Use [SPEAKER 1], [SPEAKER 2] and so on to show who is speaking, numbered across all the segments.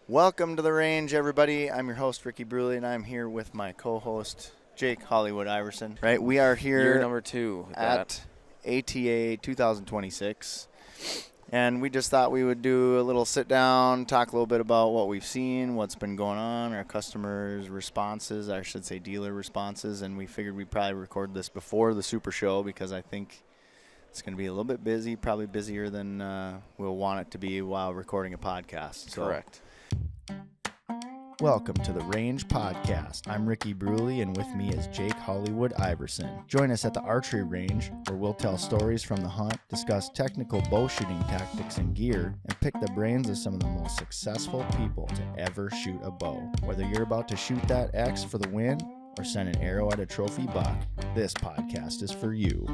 [SPEAKER 1] Welcome to the range, everybody. I'm your host, Ricky Bruley, and I'm here with my co-host, Jake Hollywood Iverson. Right, we are here
[SPEAKER 2] Year number 2
[SPEAKER 1] at ATA 2026, and we just thought we would do a little sit-down, talk a little bit about what we've seen, what's been going on, our customers' responses, I should say dealer responses, and we figured we'd probably record this before the Super Show because I think it's going to be a little bit busy, probably busier than we'll want it to be while recording a podcast.
[SPEAKER 2] So. Correct.
[SPEAKER 1] Welcome to the Range Podcast. I'm Ricky Bruley, and with me is Jake Hollywood Iverson. Join us at the archery range, where we'll tell stories from the hunt, discuss technical bow shooting tactics and gear, and pick the brains of some of the most successful people to ever shoot a bow. Whether you're about to shoot that X for the win or send an arrow at a trophy buck, this podcast is for you.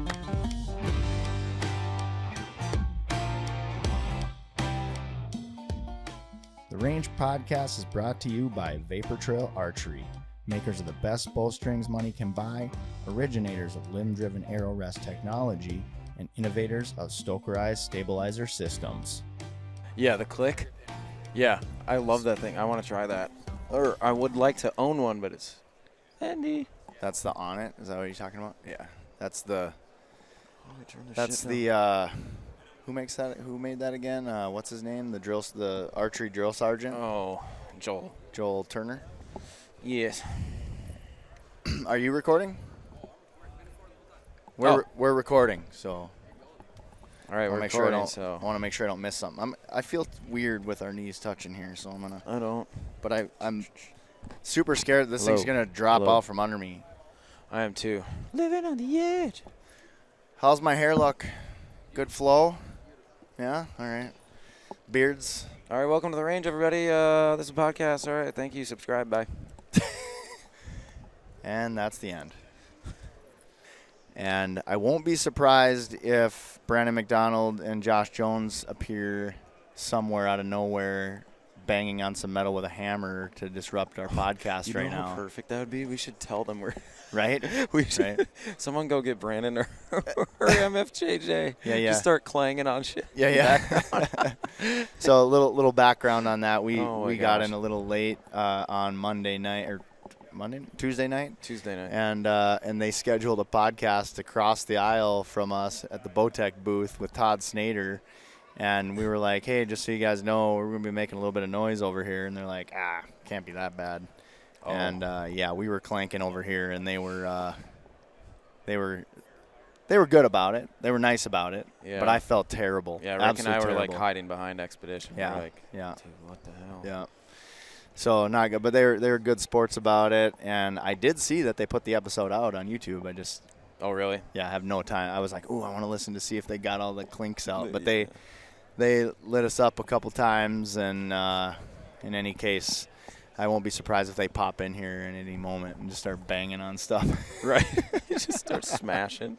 [SPEAKER 1] The Range Podcast is brought to you by Vapor Trail Archery, makers of the best bowstrings money can buy, originators of limb-driven arrow rest technology, and innovators of Stokerized stabilizer systems.
[SPEAKER 2] Yeah, the click. Yeah, I love that thing. I want to try that. Or I would like to own one, but it's handy.
[SPEAKER 1] That's the Onnit? Is that what you're talking about? Yeah. That's the... Who makes that? Who made that again? What's his name? The archery drill sergeant.
[SPEAKER 2] Oh, Joel.
[SPEAKER 1] Joel Turner.
[SPEAKER 2] Yes.
[SPEAKER 1] Are you recording? We're recording, so.
[SPEAKER 2] All right, we're recording. I
[SPEAKER 1] want to make sure I don't miss something. I feel weird with our knees touching here, so I'm gonna.
[SPEAKER 2] I don't.
[SPEAKER 1] But I'm super scared that this thing's gonna drop off from under me.
[SPEAKER 2] I am too. Living on the edge.
[SPEAKER 1] How's my hair look? Good flow? Yeah? All right. Beards?
[SPEAKER 2] All right, welcome to the range, everybody. This is a podcast. All right, thank you. Subscribe. Bye.
[SPEAKER 1] And that's the end. And I won't be surprised if Brandon McDonald and Josh Jones appear somewhere out of nowhere banging on some metal with a hammer to disrupt our podcast right now.
[SPEAKER 2] How perfect that would be? We should tell them we're...
[SPEAKER 1] Right?
[SPEAKER 2] We should. Right. Someone go get Brandon or MFJJ.
[SPEAKER 1] Yeah.
[SPEAKER 2] Just start clanging on shit.
[SPEAKER 1] Yeah. So a little background on that. We got in a little late on Tuesday night. And they scheduled a podcast across the aisle from us at the Bowtech booth with Todd Snader. And we were like, hey, just so you guys know, we're going to be making a little bit of noise over here. And they're like, can't be that bad. Oh. And, we were clanking over here, and they were good about it. They were nice about it. Yeah. But I felt terrible.
[SPEAKER 2] Yeah, Rick and I were, like, hiding behind Expedition.
[SPEAKER 1] Yeah.
[SPEAKER 2] We're like,
[SPEAKER 1] yeah.
[SPEAKER 2] Dude, what the hell?
[SPEAKER 1] Yeah. So, not good. But they were good sports about it. And I did see that they put the episode out on YouTube.
[SPEAKER 2] Oh, really?
[SPEAKER 1] Yeah, I have no time. I was like, I want to listen to see if they got all the clinks out. But they lit us up a couple times, and in any case, I won't be surprised if they pop in here in any moment and just start banging on stuff.
[SPEAKER 2] Right. Just start smashing.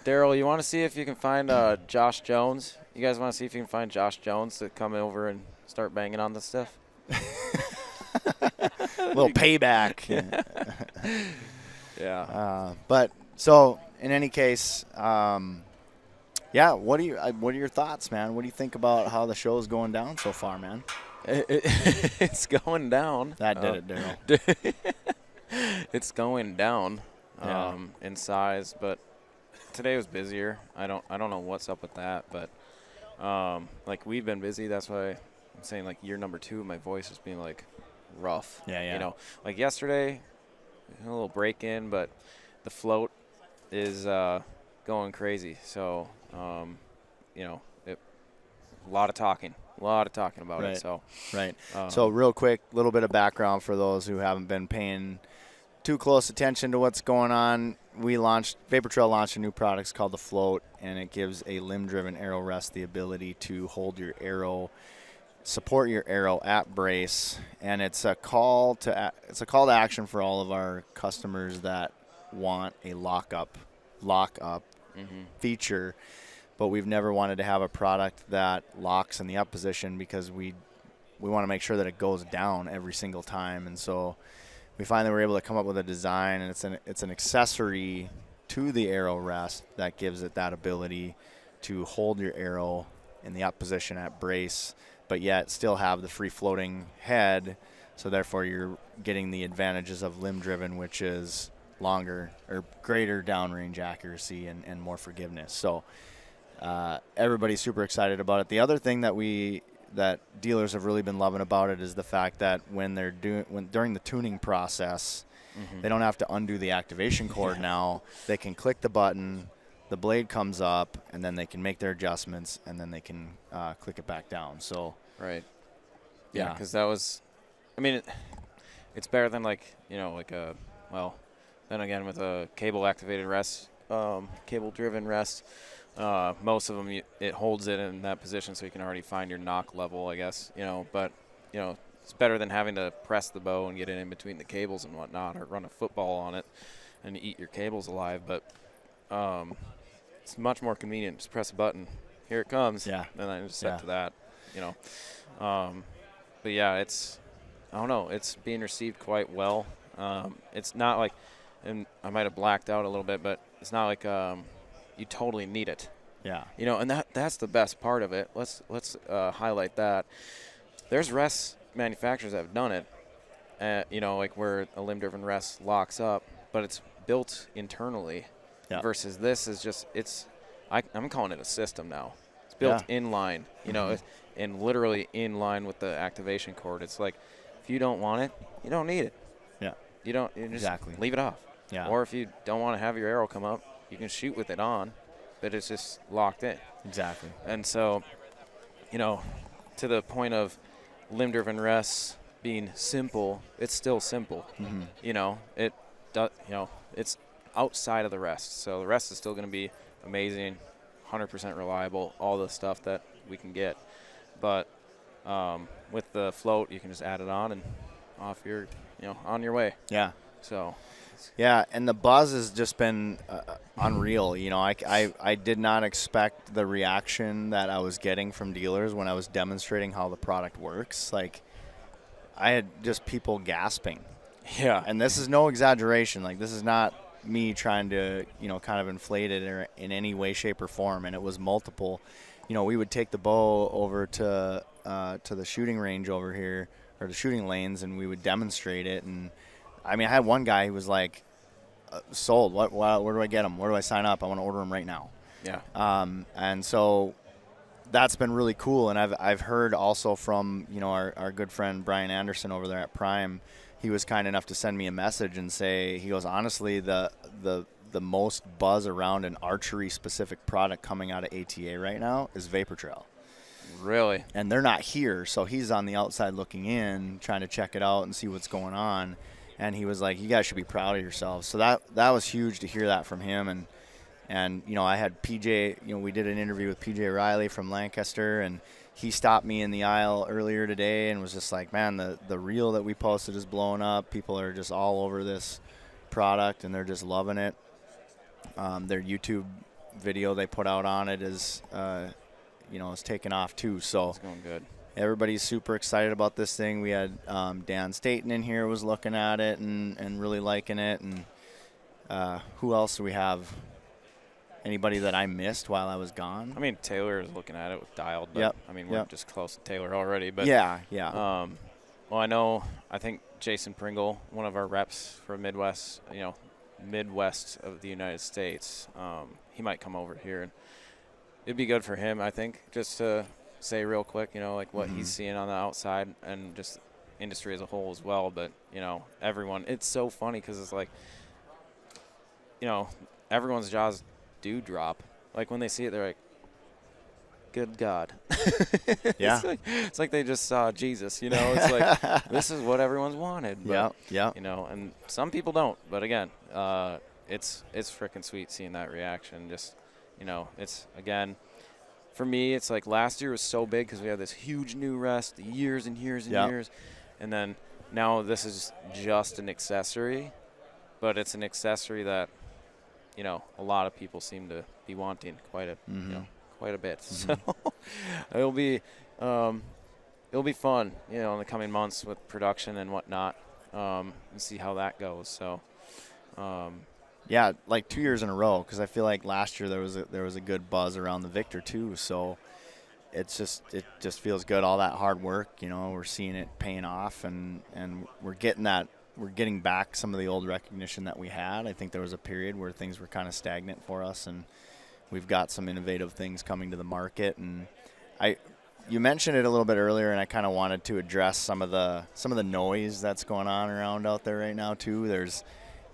[SPEAKER 2] Daryl, you want to see if you can find Josh Jones? You guys want to see if you can find Josh Jones to come over and start banging on this stuff?
[SPEAKER 1] A little payback.
[SPEAKER 2] Yeah.
[SPEAKER 1] But so in any case, what are your thoughts, man? What do you think about how the show's going down so far, man?
[SPEAKER 2] It's going down.
[SPEAKER 1] That did it, Daryl.
[SPEAKER 2] It's going down in size, but today was busier. I don't know what's up with that, but we've been busy. That's why I'm saying like year number 2, my voice is being like rough.
[SPEAKER 1] Yeah.
[SPEAKER 2] You know, like yesterday, a little break in, but the float is going crazy. So a lot of talking about it. So
[SPEAKER 1] right. So real quick, a little bit of background for those who haven't been paying too close attention to what's going on. Vapor Trail launched a new product called the Float, and it gives a limb-driven arrow rest the ability to hold your arrow, support your arrow at brace, and it's a call to action for all of our customers that want a lock up feature. But we've never wanted to have a product that locks in the up position because we want to make sure that it goes down every single time. And so we finally were able to come up with a design, and it's an accessory to the arrow rest that gives it that ability to hold your arrow in the up position at brace but yet still have the free floating head. So therefore, you're getting the advantages of limb driven, which is longer or greater downrange accuracy and more forgiveness. So everybody's super excited about it. The other thing that dealers have really been loving about it is the fact that when during the tuning process, they don't have to undo the activation cord now. They can click the button, the blade comes up, and then they can make their adjustments, and then they can click it back down. So
[SPEAKER 2] right. Yeah, because that was, I mean, it's better than then again with a cable activated rest, cable driven rest. Most of them, it holds it in that position so you can already find your knock level, I guess, but, it's better than having to press the bow and get it in between the cables and whatnot, or run a football on it and eat your cables alive. But it's much more convenient. Just press a button. Here it comes.
[SPEAKER 1] Yeah.
[SPEAKER 2] And then I just set to that, But yeah, I don't know, it's being received quite well. It's not like, and I might have blacked out a little bit, but it's not like you totally need it.
[SPEAKER 1] Yeah.
[SPEAKER 2] And that's the best part of it. Let's highlight that. There's rest manufacturers that have done it, like where a limb-driven rest locks up, but it's built internally.
[SPEAKER 1] Yeah.
[SPEAKER 2] Versus this is just I'm calling it a system now. It's built in line, and literally in line with the activation cord. It's like if you don't want it, you don't need it.
[SPEAKER 1] Yeah.
[SPEAKER 2] You just leave it off.
[SPEAKER 1] Yeah.
[SPEAKER 2] Or if you don't want to have your arrow come up, you can shoot with it on, but it's just locked in.
[SPEAKER 1] Exactly.
[SPEAKER 2] And so, to the point of limb-driven rests being simple, it's still simple. It does. It's outside of the rest, so the rest is still going to be amazing, 100% reliable, all the stuff that we can get. But with the float, you can just add it on and off your, on your way.
[SPEAKER 1] Yeah.
[SPEAKER 2] So.
[SPEAKER 1] Yeah, and the buzz has just been unreal. I did not expect the reaction that I was getting from dealers when I was demonstrating how the product works. Like, I had just people gasping.
[SPEAKER 2] Yeah.
[SPEAKER 1] And this is no exaggeration. Like, this is not me trying to, kind of inflate it or in any way, shape, or form. And it was multiple. We would take the bow over to the shooting range over here, or the shooting lanes, and we would demonstrate it. And I had one guy who was like, sold. Where do I get them? Where do I sign up? I want to order them right now.
[SPEAKER 2] Yeah.
[SPEAKER 1] And so that's been really cool. And I've heard also from, our good friend Brian Anderson over there at Prime. He was kind enough to send me a message and say, he goes, honestly, the most buzz around an archery specific product coming out of ATA right now is Vapor Trail.
[SPEAKER 2] Really?
[SPEAKER 1] And they're not here. So he's on the outside looking in, trying to check it out and see what's going on. And he was like, you guys should be proud of yourselves. So that was huge to hear that from him. And I had PJ, we did an interview with PJ Riley from Lancaster, and he stopped me in the aisle earlier today and was just like, man, the reel that we posted is blowing up. People are just all over this product, and they're just loving it. Their YouTube video they put out on it is taken off too. So
[SPEAKER 2] it's going good.
[SPEAKER 1] Everybody's super excited about this thing. We had Dan Staten in here was looking at it and really liking it. And who else do we have? Anybody that I missed while I was gone?
[SPEAKER 2] Taylor is looking at it with Dialed. But,
[SPEAKER 1] yep.
[SPEAKER 2] We're just close to Taylor already. But
[SPEAKER 1] yeah.
[SPEAKER 2] Well, I think Jason Pringle, one of our reps for Midwest, Midwest of the United States, he might come over here. And it'd be good for him, I think, just to say real quick, what he's seeing on the outside and just industry as a whole as well. But, everyone, it's so funny because it's like, everyone's jaws do drop. Like when they see it, they're like, good God.
[SPEAKER 1] Yeah.
[SPEAKER 2] It's like they just saw Jesus, it's like, this is what everyone's wanted. But,
[SPEAKER 1] yeah.
[SPEAKER 2] And some people don't. But again, it's freaking sweet seeing that reaction. Just, it's, again, for me, it's like last year was so big because we had this huge new rest, years and years and years. And then now this is just an accessory, but it's an accessory that, a lot of people seem to be wanting quite a bit. So it'll be fun, in the coming months with production and whatnot, and see how that goes. So,
[SPEAKER 1] yeah, like 2 years in a row, because I feel like last year there was a good buzz around the Victor too. So it just feels good. All that hard work, we're seeing it paying off, and we're getting back some of the old recognition that we had. I think there was a period where things were kind of stagnant for us, and we've got some innovative things coming to the market. And you mentioned it a little bit earlier, and I kind of wanted to address some of the noise that's going on around out there right now too. There's,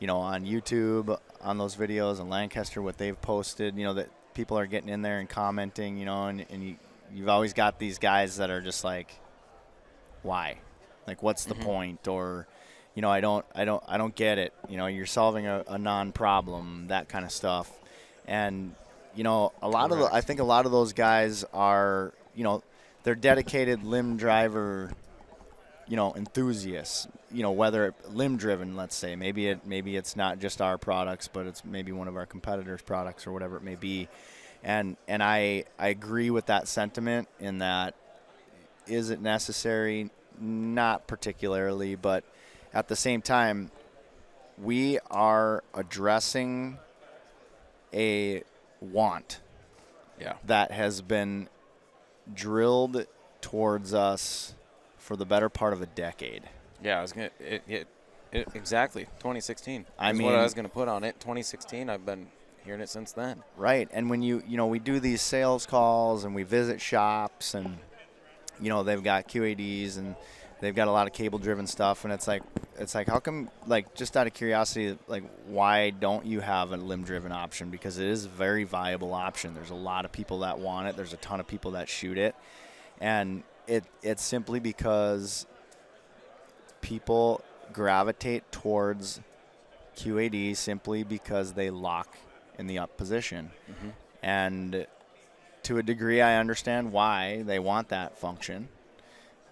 [SPEAKER 1] on YouTube, on those videos, and Lancaster, what they've posted, that people are getting in there and commenting, and you've always got these guys that are just like, why? Like, what's the point? Or, I don't get it. You're solving a non-problem, that kind of stuff. And, I think a lot of those guys are, they're dedicated limb driver, enthusiasts, whether limb driven, let's say, maybe it's not just our products, but it's maybe one of our competitors' products or whatever it may be. And I agree with that sentiment in that, is it necessary? Not particularly, but at the same time, we are addressing a want that has been drilled towards us for the better part of a decade.
[SPEAKER 2] Yeah, I was gonna exactly 2016. What I was gonna put on it. 2016. I've been hearing it since then.
[SPEAKER 1] Right, and when we do these sales calls and we visit shops, and they've got QADs and they've got a lot of cable-driven stuff, and it's like how come, like, just out of curiosity, like, why don't you have a limb-driven option? Because it is a very viable option. There's a lot of people that want it. There's a ton of people that shoot it, and it's simply because people gravitate towards QAD simply because they lock in the up position. And to a degree, I understand why they want that function.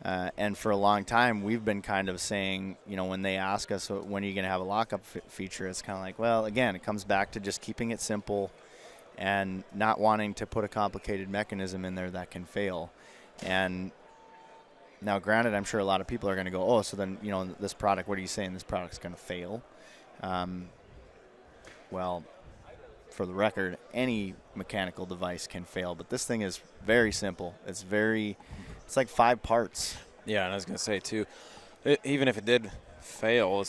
[SPEAKER 1] And for a long time, we've been kind of saying, when they ask us, when are you going to have a lockup feature, it's kind of like, well, again, it comes back to just keeping it simple and not wanting to put a complicated mechanism in there that can fail. And now, granted, I'm sure a lot of people are going to go, oh, so then, this product, what are you saying? This product's going to fail? Well, for the record, any mechanical device can fail, but this thing is very simple. It's like 5 parts.
[SPEAKER 2] Yeah, and I was going to say, too, even if it did fail,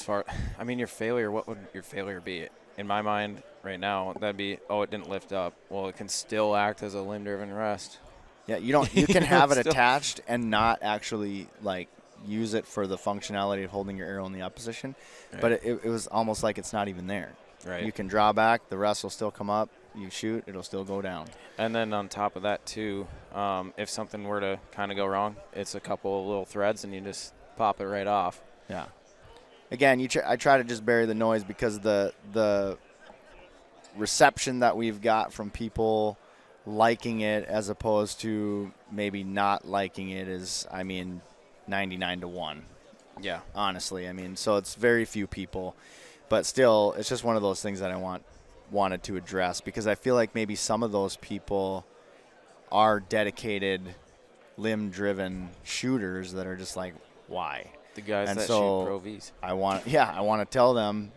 [SPEAKER 2] your failure, what would your failure be? In my mind right now, that'd be, it didn't lift up. Well, it can still act as a limb-driven rest.
[SPEAKER 1] Yeah, you can have it attached and not actually, like, use it for the functionality of holding your arrow in the up position, right. But it was almost like it's not even there.
[SPEAKER 2] Right.
[SPEAKER 1] You can draw back, the rest will still come up, you shoot, it'll still go down.
[SPEAKER 2] And then on top of that, too, if something were to kind of go wrong, it's a couple of little threads and you just pop it right off.
[SPEAKER 1] Yeah. Again, I try to just bury the noise because the reception that we've got from people liking it as opposed to maybe not liking it is, 99-1.
[SPEAKER 2] Yeah.
[SPEAKER 1] Honestly, so it's very few people. But still, it's just one of those things that I wanted to address because I feel like maybe some of those people are dedicated, limb-driven shooters that are just like, why?
[SPEAKER 2] The guys that shoot Pro Vs.
[SPEAKER 1] I want to tell them,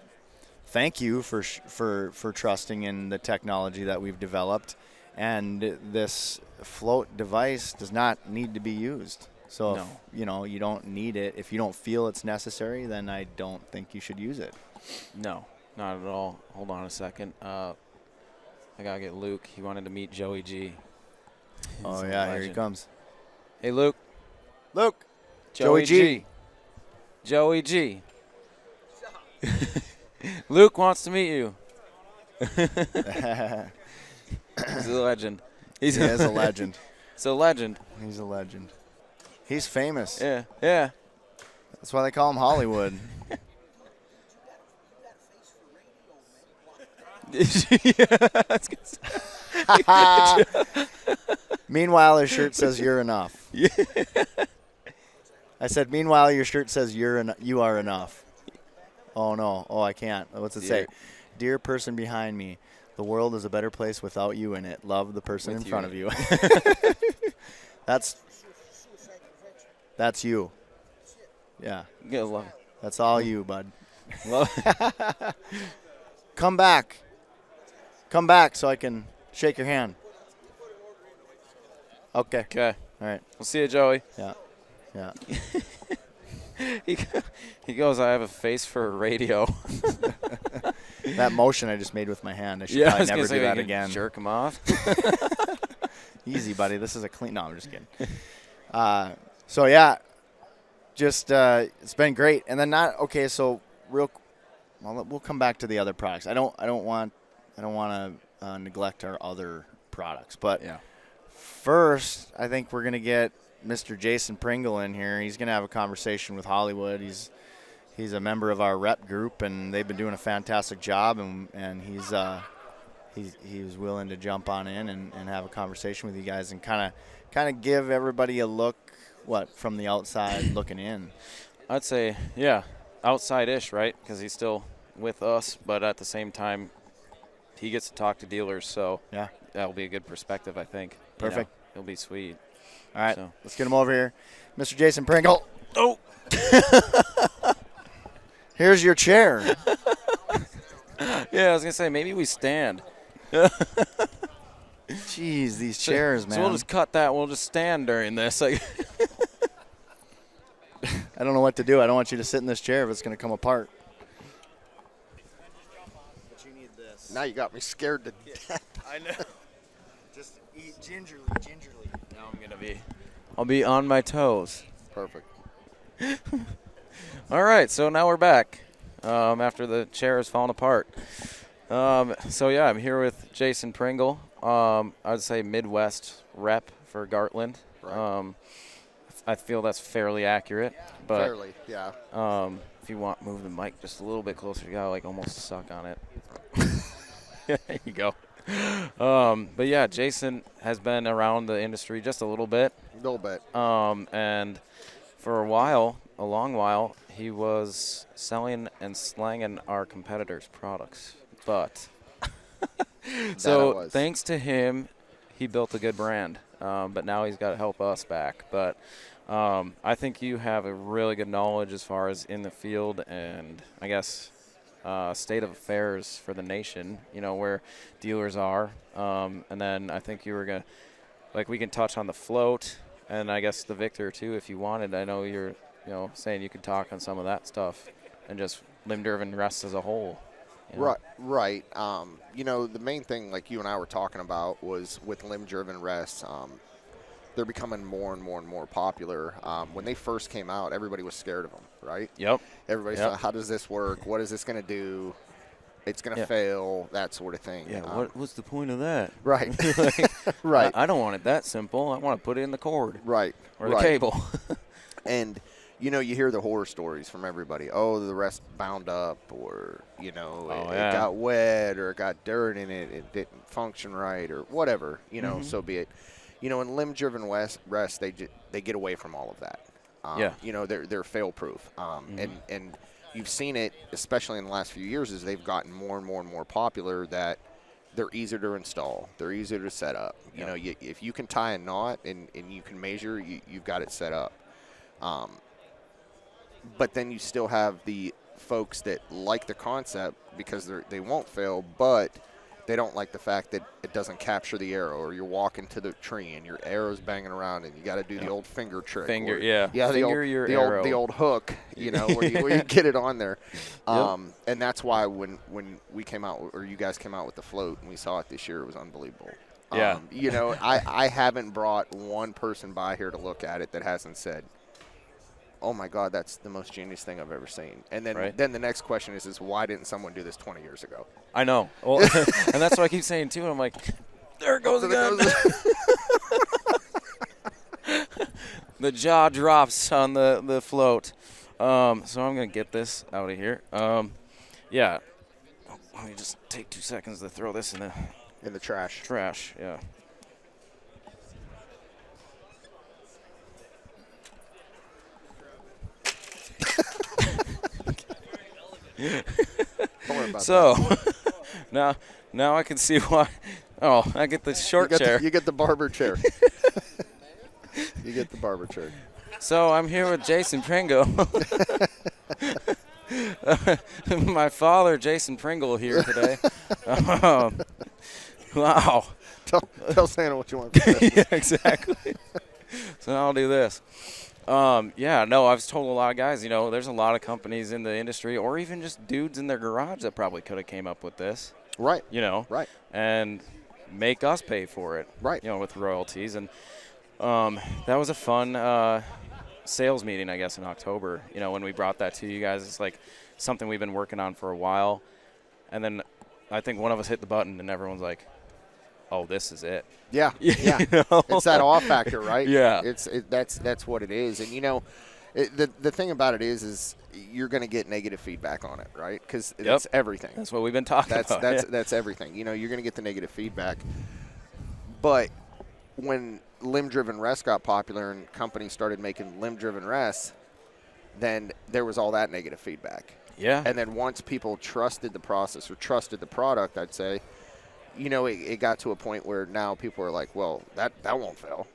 [SPEAKER 1] thank you for trusting in the technology that we've developed, and this float device does not need to be used. So
[SPEAKER 2] no.
[SPEAKER 1] If, you don't need it. If you don't feel it's necessary, then I don't think you should use it.
[SPEAKER 2] No, not at all. Hold on a second. I got to get Luke. He wanted to meet Joey G.
[SPEAKER 1] Oh, yeah, here he comes.
[SPEAKER 2] Hey, Luke.
[SPEAKER 1] Luke.
[SPEAKER 2] Joey G. Joey G. Luke wants to meet you. He's a legend.
[SPEAKER 1] He is a legend.
[SPEAKER 2] He's a legend.
[SPEAKER 1] He's a legend. He's famous.
[SPEAKER 2] Yeah, yeah.
[SPEAKER 1] That's why they call him Hollywood. Meanwhile, his shirt says "You're enough."
[SPEAKER 2] Yeah.
[SPEAKER 1] I said, "Meanwhile, your shirt says you are enough." Oh no! Oh, I can't. What's it say? Dear person behind me, the world is a better place without you in it. Love the person in front of you. That's you. Yeah.
[SPEAKER 2] Good love.
[SPEAKER 1] That's all you, bud.
[SPEAKER 2] Love.
[SPEAKER 1] Come back. Come back so I can shake your hand. Okay.
[SPEAKER 2] Okay.
[SPEAKER 1] All right.
[SPEAKER 2] We'll see you, Joey.
[SPEAKER 1] Yeah. Yeah.
[SPEAKER 2] He goes, I have a face for radio.
[SPEAKER 1] That motion I just made with my hand, I should
[SPEAKER 2] I
[SPEAKER 1] probably
[SPEAKER 2] was gonna
[SPEAKER 1] never
[SPEAKER 2] say,
[SPEAKER 1] do
[SPEAKER 2] you
[SPEAKER 1] that
[SPEAKER 2] can
[SPEAKER 1] again.
[SPEAKER 2] Jerk him off.
[SPEAKER 1] Easy, buddy. This is a clean. No, I'm just kidding. So yeah, just it's been great. And then So we'll come back to the other products. I don't want to neglect our other products, but
[SPEAKER 2] Yeah.
[SPEAKER 1] first I think we're gonna get Mr. Jason Pringle in here. He's gonna have a conversation with Hollywood. He's a member of our rep group, and they've been doing a fantastic job. And he's willing to jump on in and have a conversation with you guys and kind of give everybody a look, from the outside looking in.
[SPEAKER 2] I'd say, yeah, outside-ish, right? Because he's still with us, but at the same time, he gets to talk to dealers, so
[SPEAKER 1] Yeah.
[SPEAKER 2] that'll be a good perspective, I think.
[SPEAKER 1] Perfect.
[SPEAKER 2] It'll be sweet.
[SPEAKER 1] All right,
[SPEAKER 2] So.
[SPEAKER 1] let's get him over here. Mr. Jason Pringle.
[SPEAKER 2] Oh!
[SPEAKER 1] Here's your chair.
[SPEAKER 2] Yeah, I was going to say, maybe we stand.
[SPEAKER 1] Jeez, these chairs, man.
[SPEAKER 2] So we'll just cut that. We'll just stand during this.
[SPEAKER 1] I don't know what to do. I don't want you to sit in this chair if it's going to come apart. But you need this.
[SPEAKER 3] Now you got me scared to death.
[SPEAKER 1] I know. Just eat gingerly.
[SPEAKER 2] Now I'll be on my toes.
[SPEAKER 3] Perfect.
[SPEAKER 2] All right, so now we're back after the chair has fallen apart. So, yeah, I'm here with Jason Pringle. I'd say Midwest rep for Gartland.
[SPEAKER 3] Right.
[SPEAKER 2] I feel that's fairly accurate. But
[SPEAKER 3] Fairly, yeah.
[SPEAKER 2] if you want, move the mic just a little bit closer. You got to, almost suck on it. There you go. But, yeah, Jason has been around the industry just a little bit.
[SPEAKER 3] A little bit.
[SPEAKER 2] And for a long while, he was selling and slanging our competitors' products. But so thanks to him, he built a good brand. But now he's got to help us back. But I think you have a really good knowledge as far as in the field and I guess state of affairs for the nation, where dealers are. And then I think you were going to, we can touch on the float and I guess the Victor too if you wanted. I know you're, saying you could talk on some of that stuff and just limb-driven rest as a whole.
[SPEAKER 3] Right. The main thing, like you and I were talking about, was with limb-driven rests. They're becoming more and more and more popular. When they first came out, everybody was scared of them, right?
[SPEAKER 2] Yep.
[SPEAKER 3] Everybody
[SPEAKER 2] Yep.
[SPEAKER 3] said, how does this work? What is this going to do? It's going to fail, that sort of thing.
[SPEAKER 2] Yeah, what's the point of that?
[SPEAKER 3] Right. Right.
[SPEAKER 2] I don't want it that simple. I want to put it in the cord.
[SPEAKER 3] Right.
[SPEAKER 2] Or the cable.
[SPEAKER 3] And, you hear the horror stories from everybody. Oh, the rest bound up, or, it got wet, or it got dirt in it, it didn't function right, or whatever, so be it. In limb-driven rest, they get away from all of that. They're fail-proof. And you've seen it, especially in the last few years, as they've gotten more and more and more popular, that they're easier to install. They're easier to set up. If you can tie a knot and you can measure, you've got it set up. But then you still have the folks that like the concept because they won't fail, but they don't like the fact that it doesn't capture the arrow, or you're walking to the tree and your arrow's banging around and you got to do the old finger trick.
[SPEAKER 2] Yeah,
[SPEAKER 3] the old hook, where you get it on there. And that's why when we came out, or you guys came out with the float and we saw it this year, it was unbelievable.
[SPEAKER 2] Yeah.
[SPEAKER 3] I haven't brought one person by here to look at it that hasn't said, oh my God, that's the most genius thing I've ever seen. And then the next question is why didn't someone do this 20 years ago?
[SPEAKER 2] I know. Well, and that's what I keep saying too. And I'm like, there it goes again. The jaw drops on the float. So I'm going to get this out of here. Yeah. Let me just take 2 seconds to throw this
[SPEAKER 3] in the trash.
[SPEAKER 2] Trash, yeah.
[SPEAKER 3] Don't worry about
[SPEAKER 2] so now I can see why. Oh, I get the short chair.
[SPEAKER 3] You get the barber chair. You get the barber chair.
[SPEAKER 2] So I'm here with Jason Pringle. My father, Jason Pringle, here today. Wow.
[SPEAKER 3] Tell Santa what you want for Christmas.
[SPEAKER 2] Yeah, exactly. So I'll do this. Yeah, no, I've told a lot of guys, there's a lot of companies in the industry or even just dudes in their garage that probably could have came up with this.
[SPEAKER 3] Right.
[SPEAKER 2] Right. And make us pay for it.
[SPEAKER 3] Right.
[SPEAKER 2] With royalties. And that was a fun sales meeting, I guess, in October, when we brought that to you guys. It's like something we've been working on for a while. And then I think one of us hit the button and everyone's like, oh, this is it.
[SPEAKER 3] Yeah. It's that awe factor, right?
[SPEAKER 2] Yeah.
[SPEAKER 3] That's what it is. And, the thing about it is you're going to get negative feedback on it, right? Because that's everything.
[SPEAKER 2] That's what we've been talking about.
[SPEAKER 3] That's everything. You're going to get the negative feedback. But when limb-driven rests got popular and companies started making limb-driven rests, then there was all that negative feedback.
[SPEAKER 2] Yeah.
[SPEAKER 3] And then once people trusted the process or trusted the product, I'd say, it got to a point where now people are like, well, that won't fail.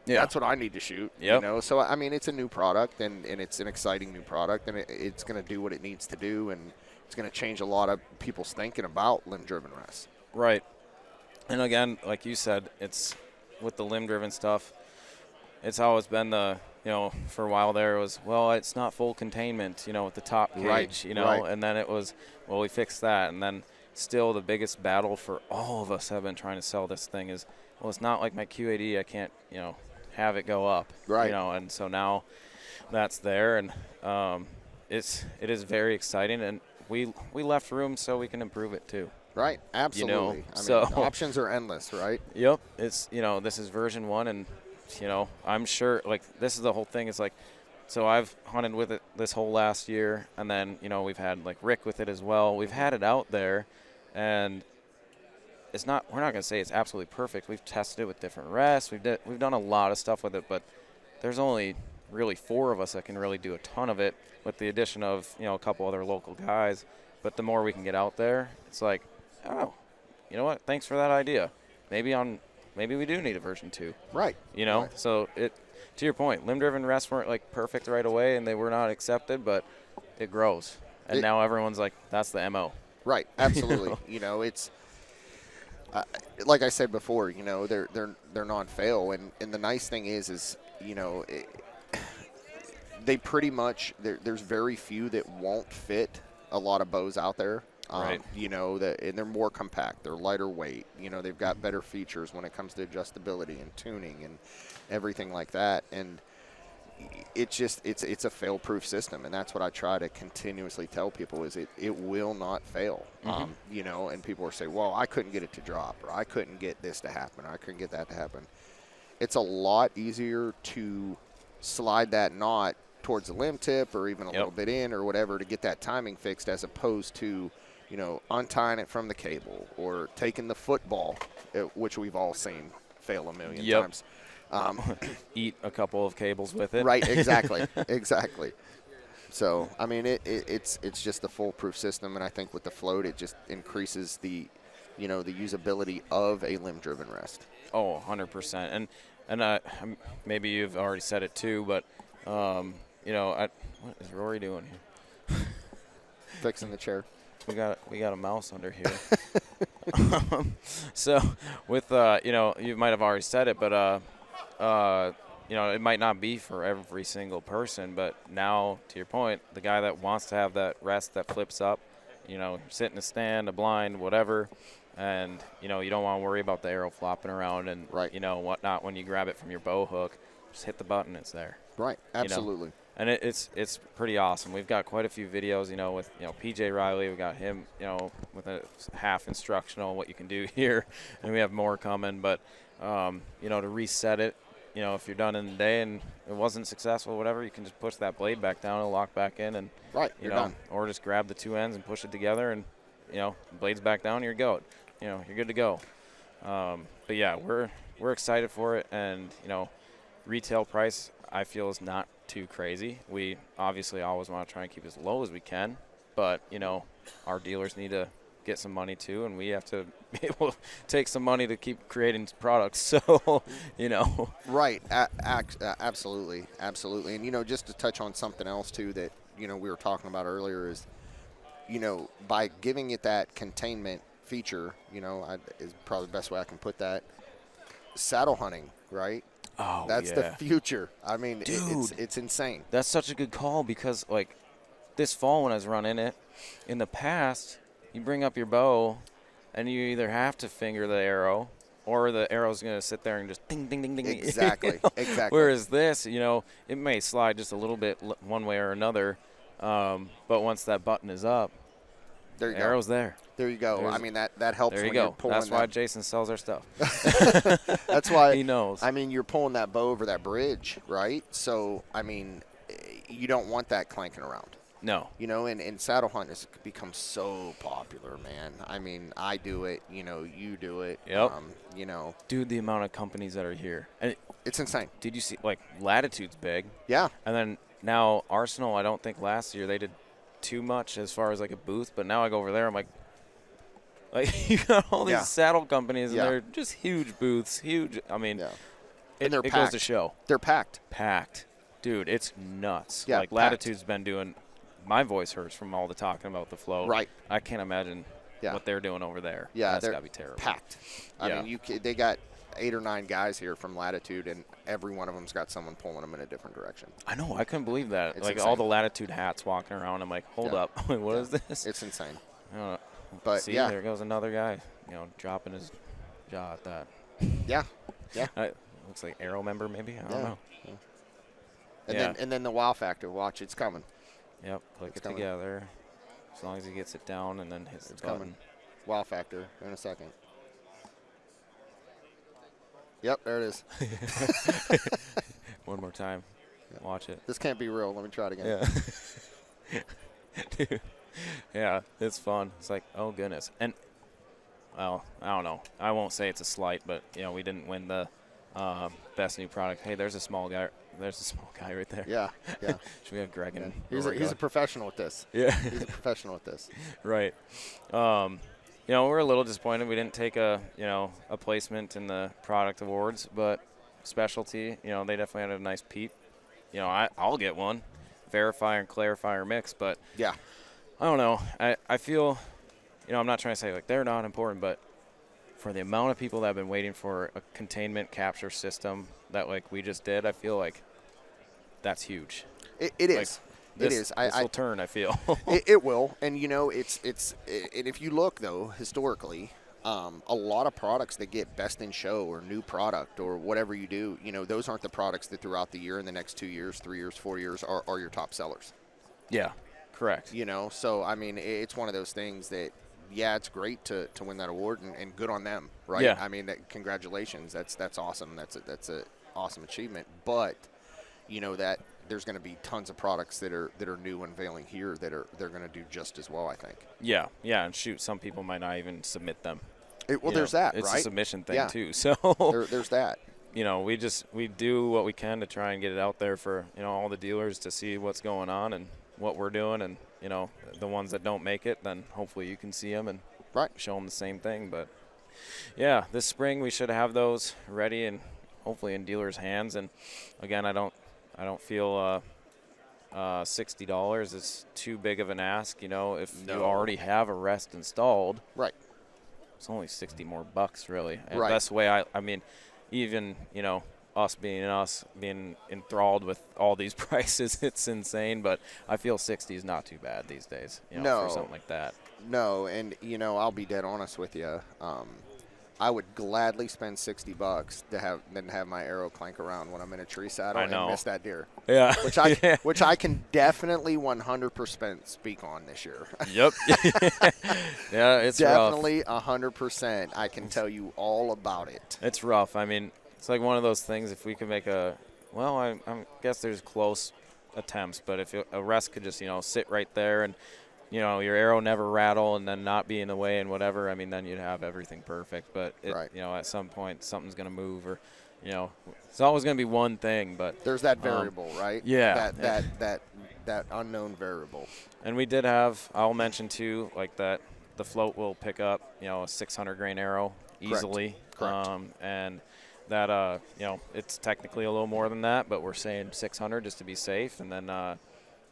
[SPEAKER 3] Yeah. That's what I need to shoot.
[SPEAKER 2] Yep.
[SPEAKER 3] So, I mean, it's a new product, and it's an exciting new product, and it's going to do what it needs to do, and it's going to change a lot of people's thinking about limb-driven rests.
[SPEAKER 2] Right. And, again, like you said, it's with the limb-driven stuff, it's always been the, for a while there it was, well, it's not full containment, with the top cage,
[SPEAKER 3] right.
[SPEAKER 2] And then it was, well, we fixed that. And then still the biggest battle for all of us have been trying to sell this thing is, well, it's not like my QAD. I can't, have it go up.
[SPEAKER 3] Right.
[SPEAKER 2] And so now that's there. And it is very exciting. And we left room so we can improve it too.
[SPEAKER 3] Right. Absolutely. Options are endless, right?
[SPEAKER 2] Yep. It's, this is version 1, and I'm sure, like, this is the whole thing. It's like, so I've hunted with it this whole last year, and then, we've had, like, Rick with it as well. We've had it out there, and we're not going to say it's absolutely perfect. We've tested it with different rests. We've done a lot of stuff with it, but there's only really 4 of us that can really do a ton of it with the addition of, a couple other local guys. But the more we can get out there, it's like, oh, you know what? Thanks for that idea. Maybe we do need a version 2.
[SPEAKER 3] Right. Right.
[SPEAKER 2] So to your point, limb-driven rests weren't like perfect right away, and they were not accepted, but it grows, and now everyone's like, that's the MO.
[SPEAKER 3] Right. Absolutely. It's like I said before. They're non-fail, and the nice thing is they pretty much there's very few that won't fit a lot of bows out there.
[SPEAKER 2] Right.
[SPEAKER 3] And they're more compact. They're lighter weight. They've got better features when it comes to adjustability and tuning and everything like that. And it's a fail-proof system, and that's what I try to continuously tell people is it will not fail.
[SPEAKER 2] Mm-hmm.
[SPEAKER 3] And people are saying, well, I couldn't get it to drop, or I couldn't get this to happen, or I couldn't get that to happen. It's a lot easier to slide that knot towards the limb tip or even a little bit in or whatever to get that timing fixed, as opposed to untying it from the cable or taking the football, which we've all seen fail a million times.
[SPEAKER 2] Eat a couple of cables with it.
[SPEAKER 3] Right, exactly. So, I mean, it's just a foolproof system, and I think with the float, it just increases the usability of a limb-driven rest.
[SPEAKER 2] Oh, 100%. And maybe you've already said it too, but what is Rory doing here?
[SPEAKER 3] Fixing the chair.
[SPEAKER 2] We got a mouse under here. So with you might have already said it, but it might not be for every single person. But now, to your point, the guy that wants to have that rest that flips up, sit in a stand, a blind, whatever, and you don't want to worry about the arrow flopping around and whatnot when you grab it from your bow hook. Just hit the button, it's there.
[SPEAKER 3] Right, absolutely.
[SPEAKER 2] And it's pretty awesome. We've got quite a few videos, with PJ Riley. We've got him, with a half instructional what you can do here, and we have more coming. But to reset it, if you're done in the day and it wasn't successful, whatever, you can just push that blade back down and lock back in, and
[SPEAKER 3] you're done.
[SPEAKER 2] Or just grab the 2 ends and push it together, and blade's back down. You're good. You're good to go. But yeah, we're excited for it, and retail price I feel is not too crazy. We obviously always want to try and keep as low as we can, but our dealers need to get some money too, and we have to be able to take some money to keep creating products. So
[SPEAKER 3] right. Absolutely. And just to touch on something else too that we were talking about earlier is by giving it that containment feature, is probably the best way I can put that. saddle hunting, right?
[SPEAKER 2] Oh,
[SPEAKER 3] That's
[SPEAKER 2] yeah.
[SPEAKER 3] the future. I mean,
[SPEAKER 2] Dude.
[SPEAKER 3] it's insane.
[SPEAKER 2] That's such a good call because, like, this fall when I was running it, in the past, you bring up your bow, and you either have to finger the arrow, or the arrow's going to sit there and just ding, ding, ding, ding.
[SPEAKER 3] Exactly, exactly.
[SPEAKER 2] Whereas this, it may slide just a little bit one way or another, but once that button is up,
[SPEAKER 3] there you
[SPEAKER 2] the
[SPEAKER 3] go.
[SPEAKER 2] arrow's there.
[SPEAKER 3] There you go. I mean, that helps
[SPEAKER 2] There you
[SPEAKER 3] when you're
[SPEAKER 2] go.
[SPEAKER 3] pulling
[SPEAKER 2] That's why Jason sells our stuff.
[SPEAKER 3] That's why
[SPEAKER 2] he knows.
[SPEAKER 3] I mean, you're pulling that bow over that bridge, right? So, I mean, you don't want that clanking around.
[SPEAKER 2] No.
[SPEAKER 3] And saddle hunt has become so popular, man. I mean, I do it, you do it.
[SPEAKER 2] Yep.
[SPEAKER 3] Dude,
[SPEAKER 2] the amount of companies that are here. And
[SPEAKER 3] it's insane.
[SPEAKER 2] did you see, like, Latitude's big.
[SPEAKER 3] Yeah.
[SPEAKER 2] And then now Arsenal, I don't think last year they did too much as far as, like, a booth. But now I go over there, I'm like, you got all these saddle companies, and they're just huge booths, huge. I mean,
[SPEAKER 3] and they're
[SPEAKER 2] it
[SPEAKER 3] packed.
[SPEAKER 2] goes to show.
[SPEAKER 3] They're packed.
[SPEAKER 2] Packed. Dude, it's nuts.
[SPEAKER 3] Yeah,
[SPEAKER 2] like,
[SPEAKER 3] packed.
[SPEAKER 2] Latitude's been doing – my voice hurts from all the talking about the flow.
[SPEAKER 3] Right.
[SPEAKER 2] I can't imagine what they're doing over there.
[SPEAKER 3] Yeah,
[SPEAKER 2] that's
[SPEAKER 3] they're
[SPEAKER 2] got to be terrible.
[SPEAKER 3] Packed. I mean, they got 8 or 9 guys here from Latitude, and every one of them's got someone pulling them in a different direction.
[SPEAKER 2] I know. I couldn't believe that.
[SPEAKER 3] It's
[SPEAKER 2] like,
[SPEAKER 3] insane.
[SPEAKER 2] all the Latitude hats walking around. I'm like, hold up. What is this?
[SPEAKER 3] It's insane.
[SPEAKER 2] But see, there goes another guy, dropping his jaw at that.
[SPEAKER 3] Yeah.
[SPEAKER 2] Looks like Arrow member, maybe. I don't know.
[SPEAKER 3] Yeah. And then the wow factor. Watch, it's coming.
[SPEAKER 2] Yep. Click it together. As long as he gets it down and then hits the button.
[SPEAKER 3] Coming. Wow factor in a second. Yep, there it is.
[SPEAKER 2] One more time. Watch it.
[SPEAKER 3] This can't be real. Let me try it again.
[SPEAKER 2] Yeah. Dude. Yeah, it's fun. It's like, oh, goodness. And, well, I don't know. I won't say it's a slight, but, we didn't win the best new product. Hey, there's a small guy. There's a small guy right there.
[SPEAKER 3] Yeah.
[SPEAKER 2] Should we have Greg and
[SPEAKER 3] He's a professional at this.
[SPEAKER 2] Yeah.
[SPEAKER 3] He's a professional at this.
[SPEAKER 2] Right. We're a little disappointed we didn't take a placement in the product awards, but specialty, they definitely had a nice peep. I'll get one, verifier and clarifier mix, but
[SPEAKER 3] yeah,
[SPEAKER 2] I don't know. I feel, I'm not trying to say like they're not important, but for the amount of people that have been waiting for a containment capture system that like we just did, I feel like that's huge.
[SPEAKER 3] It is. It is.
[SPEAKER 2] This will turn, I feel.
[SPEAKER 3] It will. And, and if you look, though, historically, a lot of products that get best in show or new product or whatever you do, those aren't the products that throughout the year, in the next 2 years, 3 years, 4 years are your top sellers.
[SPEAKER 2] Yeah, correct.
[SPEAKER 3] So, I mean, it's one of those things that, it's great to win that award and good on them, right?
[SPEAKER 2] Yeah.
[SPEAKER 3] I mean, congratulations. That's awesome. That's a awesome achievement. But, that there's going to be tons of products that are new unveiling here they're going to do just as well, I think.
[SPEAKER 2] Yeah, and shoot, some people might not even submit them.
[SPEAKER 3] There's that,
[SPEAKER 2] it's
[SPEAKER 3] right?
[SPEAKER 2] It's a submission thing too. So
[SPEAKER 3] there's that.
[SPEAKER 2] We do what we can to try and get it out there for all the dealers to see what's going on and what we're doing, and the ones that don't make it, then hopefully you can see them and show them the same thing. But yeah, this spring we should have those ready and hopefully in dealers' hands. And again, I don't feel $60 is too big of an ask. If you already have a rest installed,
[SPEAKER 3] right?
[SPEAKER 2] It's only $60 more bucks, really. And
[SPEAKER 3] right.
[SPEAKER 2] That's the way I mean, even us being enthralled with all these prices, it's insane. But I feel 60 is not too bad these days. For something like that.
[SPEAKER 3] No, and I'll be dead honest with you. I would gladly spend $60 than have my arrow clank around when I'm in a tree saddle and miss that deer.
[SPEAKER 2] Yeah,
[SPEAKER 3] which I can definitely 100% speak on this year.
[SPEAKER 2] Yep. Yeah, it's
[SPEAKER 3] definitely
[SPEAKER 2] rough.
[SPEAKER 3] 100%. I can tell you all about it.
[SPEAKER 2] It's rough. I mean, it's like one of those things. If we could make I guess there's close attempts, but if a rest could just sit right there and your arrow never rattle and then not be in the way and whatever, I mean, then you'd have everything perfect. But, at some point something's going to move or, it's always going to be one thing. But
[SPEAKER 3] there's that variable, right?
[SPEAKER 2] Yeah.
[SPEAKER 3] That unknown variable.
[SPEAKER 2] And we did have, I'll mention too, like that the float will pick up, a 600 grain arrow easily.
[SPEAKER 3] Correct.
[SPEAKER 2] And that, it's technically a little more than that, but we're saying 600 just to be safe. And then,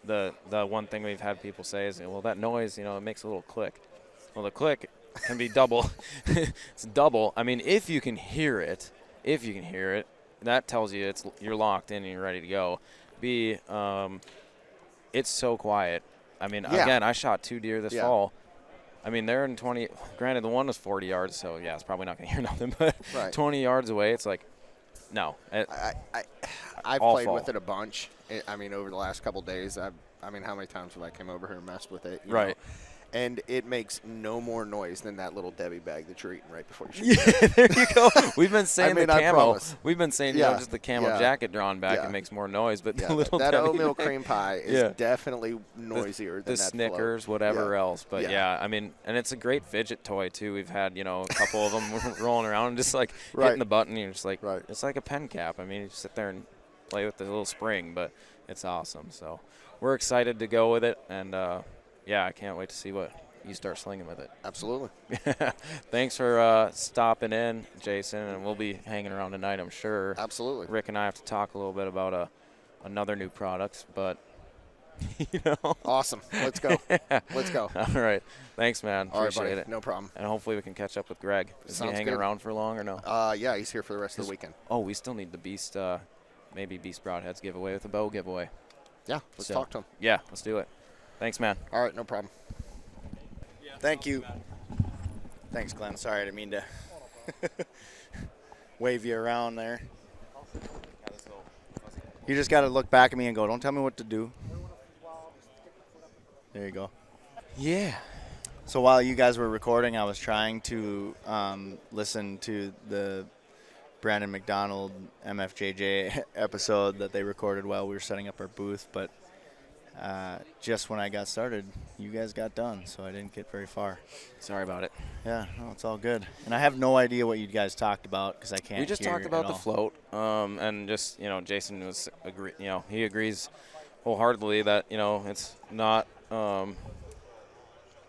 [SPEAKER 2] the one thing we've had people say is, well, that noise, it makes a little click. Well, the click can be double. It's double. I mean, if you can hear it, if you can hear it, that tells you you're locked in and you're ready to go. B, it's so quiet. I mean, again, I shot 2 deer this fall. I mean, they're in 20. Granted, the one was 40 yards, so yeah, it's probably not going to hear nothing. But 20 yards away, it's like, no.
[SPEAKER 3] I've played with it a bunch. I mean, over the last couple of days, I mean, how many times have I come over here and messed with it? You know? And it makes no more noise than that little Debbie bag that you're eating right before you shoot.
[SPEAKER 2] Yeah, there you go. We've been saying the camo. We've been saying, just the camo jacket drawn back, it makes more noise. But the little
[SPEAKER 3] that
[SPEAKER 2] Debbie
[SPEAKER 3] oatmeal
[SPEAKER 2] bag.
[SPEAKER 3] cream pie is definitely noisier than
[SPEAKER 2] the
[SPEAKER 3] that
[SPEAKER 2] Snickers,
[SPEAKER 3] float.
[SPEAKER 2] whatever else. But I mean, and it's a great fidget toy too. We've had a couple of them rolling around and just like hitting the button. You're just like, it's like a pen cap. I mean, you just sit there and play with the little spring, but it's awesome. So we're excited to go with it, and I can't wait to see what you start slinging with it.
[SPEAKER 3] Absolutely.
[SPEAKER 2] Thanks for stopping in, Jason, and we'll be hanging around tonight, I'm sure.
[SPEAKER 3] Absolutely.
[SPEAKER 2] Rick and I have to talk a little bit about another new product, but
[SPEAKER 3] Awesome. Let's go. Let's go.
[SPEAKER 2] All right. Thanks, man. Appreciate it.
[SPEAKER 3] No problem.
[SPEAKER 2] And hopefully we can catch up with Greg. Is he hanging around for long or no?
[SPEAKER 3] Yeah, he's here for the rest of the weekend.
[SPEAKER 2] Oh, we still need the Beast, maybe Beast Broadheads giveaway with a bow giveaway.
[SPEAKER 3] Yeah, let's talk to him.
[SPEAKER 2] Yeah, let's do it. Thanks, man.
[SPEAKER 3] All right, no problem.
[SPEAKER 1] Thank you. Thanks, Glenn. Sorry, I didn't mean to wave you around there. You just got to look back at me and go, don't tell me what to do. There you go.
[SPEAKER 2] Yeah.
[SPEAKER 1] So while you guys were recording, I was trying to listen to the Brandon McDonald MFJJ episode that they recorded while we were setting up our booth, but just when I got started, you guys got done, so I didn't get very far.
[SPEAKER 2] Sorry about it.
[SPEAKER 1] Yeah, no, it's all good. And I have no idea what you guys talked about because I can't.
[SPEAKER 2] We just talked about the float, and just Jason was he agrees wholeheartedly that it's not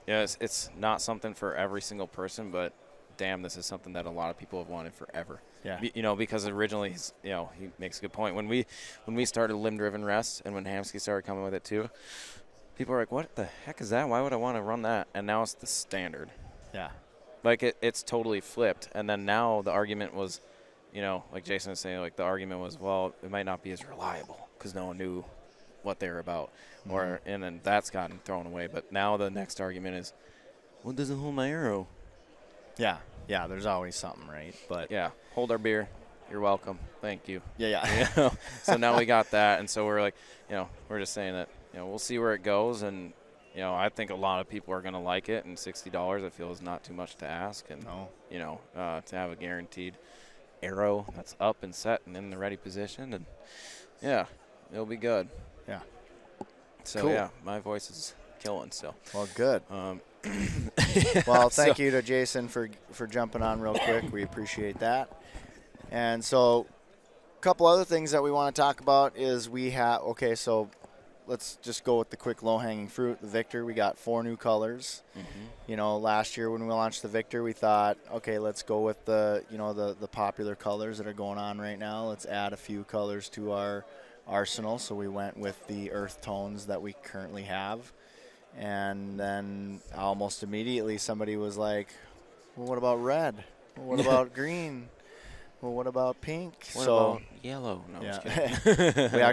[SPEAKER 2] it's not something for every single person, but damn, this is something that a lot of people have wanted forever.
[SPEAKER 1] Yeah.
[SPEAKER 2] Because originally, he makes a good point. When we started limb-driven rest, and when Hamsky started coming with it too, people were like, "What the heck is that? Why would I want to run that?" And now it's the standard.
[SPEAKER 1] Yeah.
[SPEAKER 2] Like it's totally flipped. And then now the argument was, like Jason was saying, like the argument was, well, it might not be as reliable because no one knew what they were about, and then that's gotten thrown away. But now the next argument is, well, doesn't hold my arrow.
[SPEAKER 1] Yeah. Yeah, there's always something, right? But
[SPEAKER 2] yeah, hold our beer. You're welcome. Thank you.
[SPEAKER 1] Yeah.
[SPEAKER 2] So now we got that, and so we're like, we're just saying that, we'll see where it goes, and I think a lot of people are going to like it, and $60 I feel is not too much to ask, and to have a guaranteed arrow that's up and set and in the ready position, and yeah, it'll be good.
[SPEAKER 1] Yeah.
[SPEAKER 2] So
[SPEAKER 1] cool.
[SPEAKER 2] Yeah, my voice is killing still.
[SPEAKER 1] Well, good. Well, thank you to Jason for jumping on real quick. We appreciate that. And so a couple other things that we want to talk about is so let's just go with the quick low-hanging fruit. The Victor, we got 4 new colors. Mm-hmm. Last year when we launched the Victor, we thought, okay, let's go with the popular colors that are going on right now. Let's add a few colors to our arsenal. So we went with the earth tones that we currently have. And then almost immediately somebody was like, well, what about red? Well, what about green? Well, what about pink?
[SPEAKER 2] What about yellow? No,
[SPEAKER 1] yeah.
[SPEAKER 2] I'm just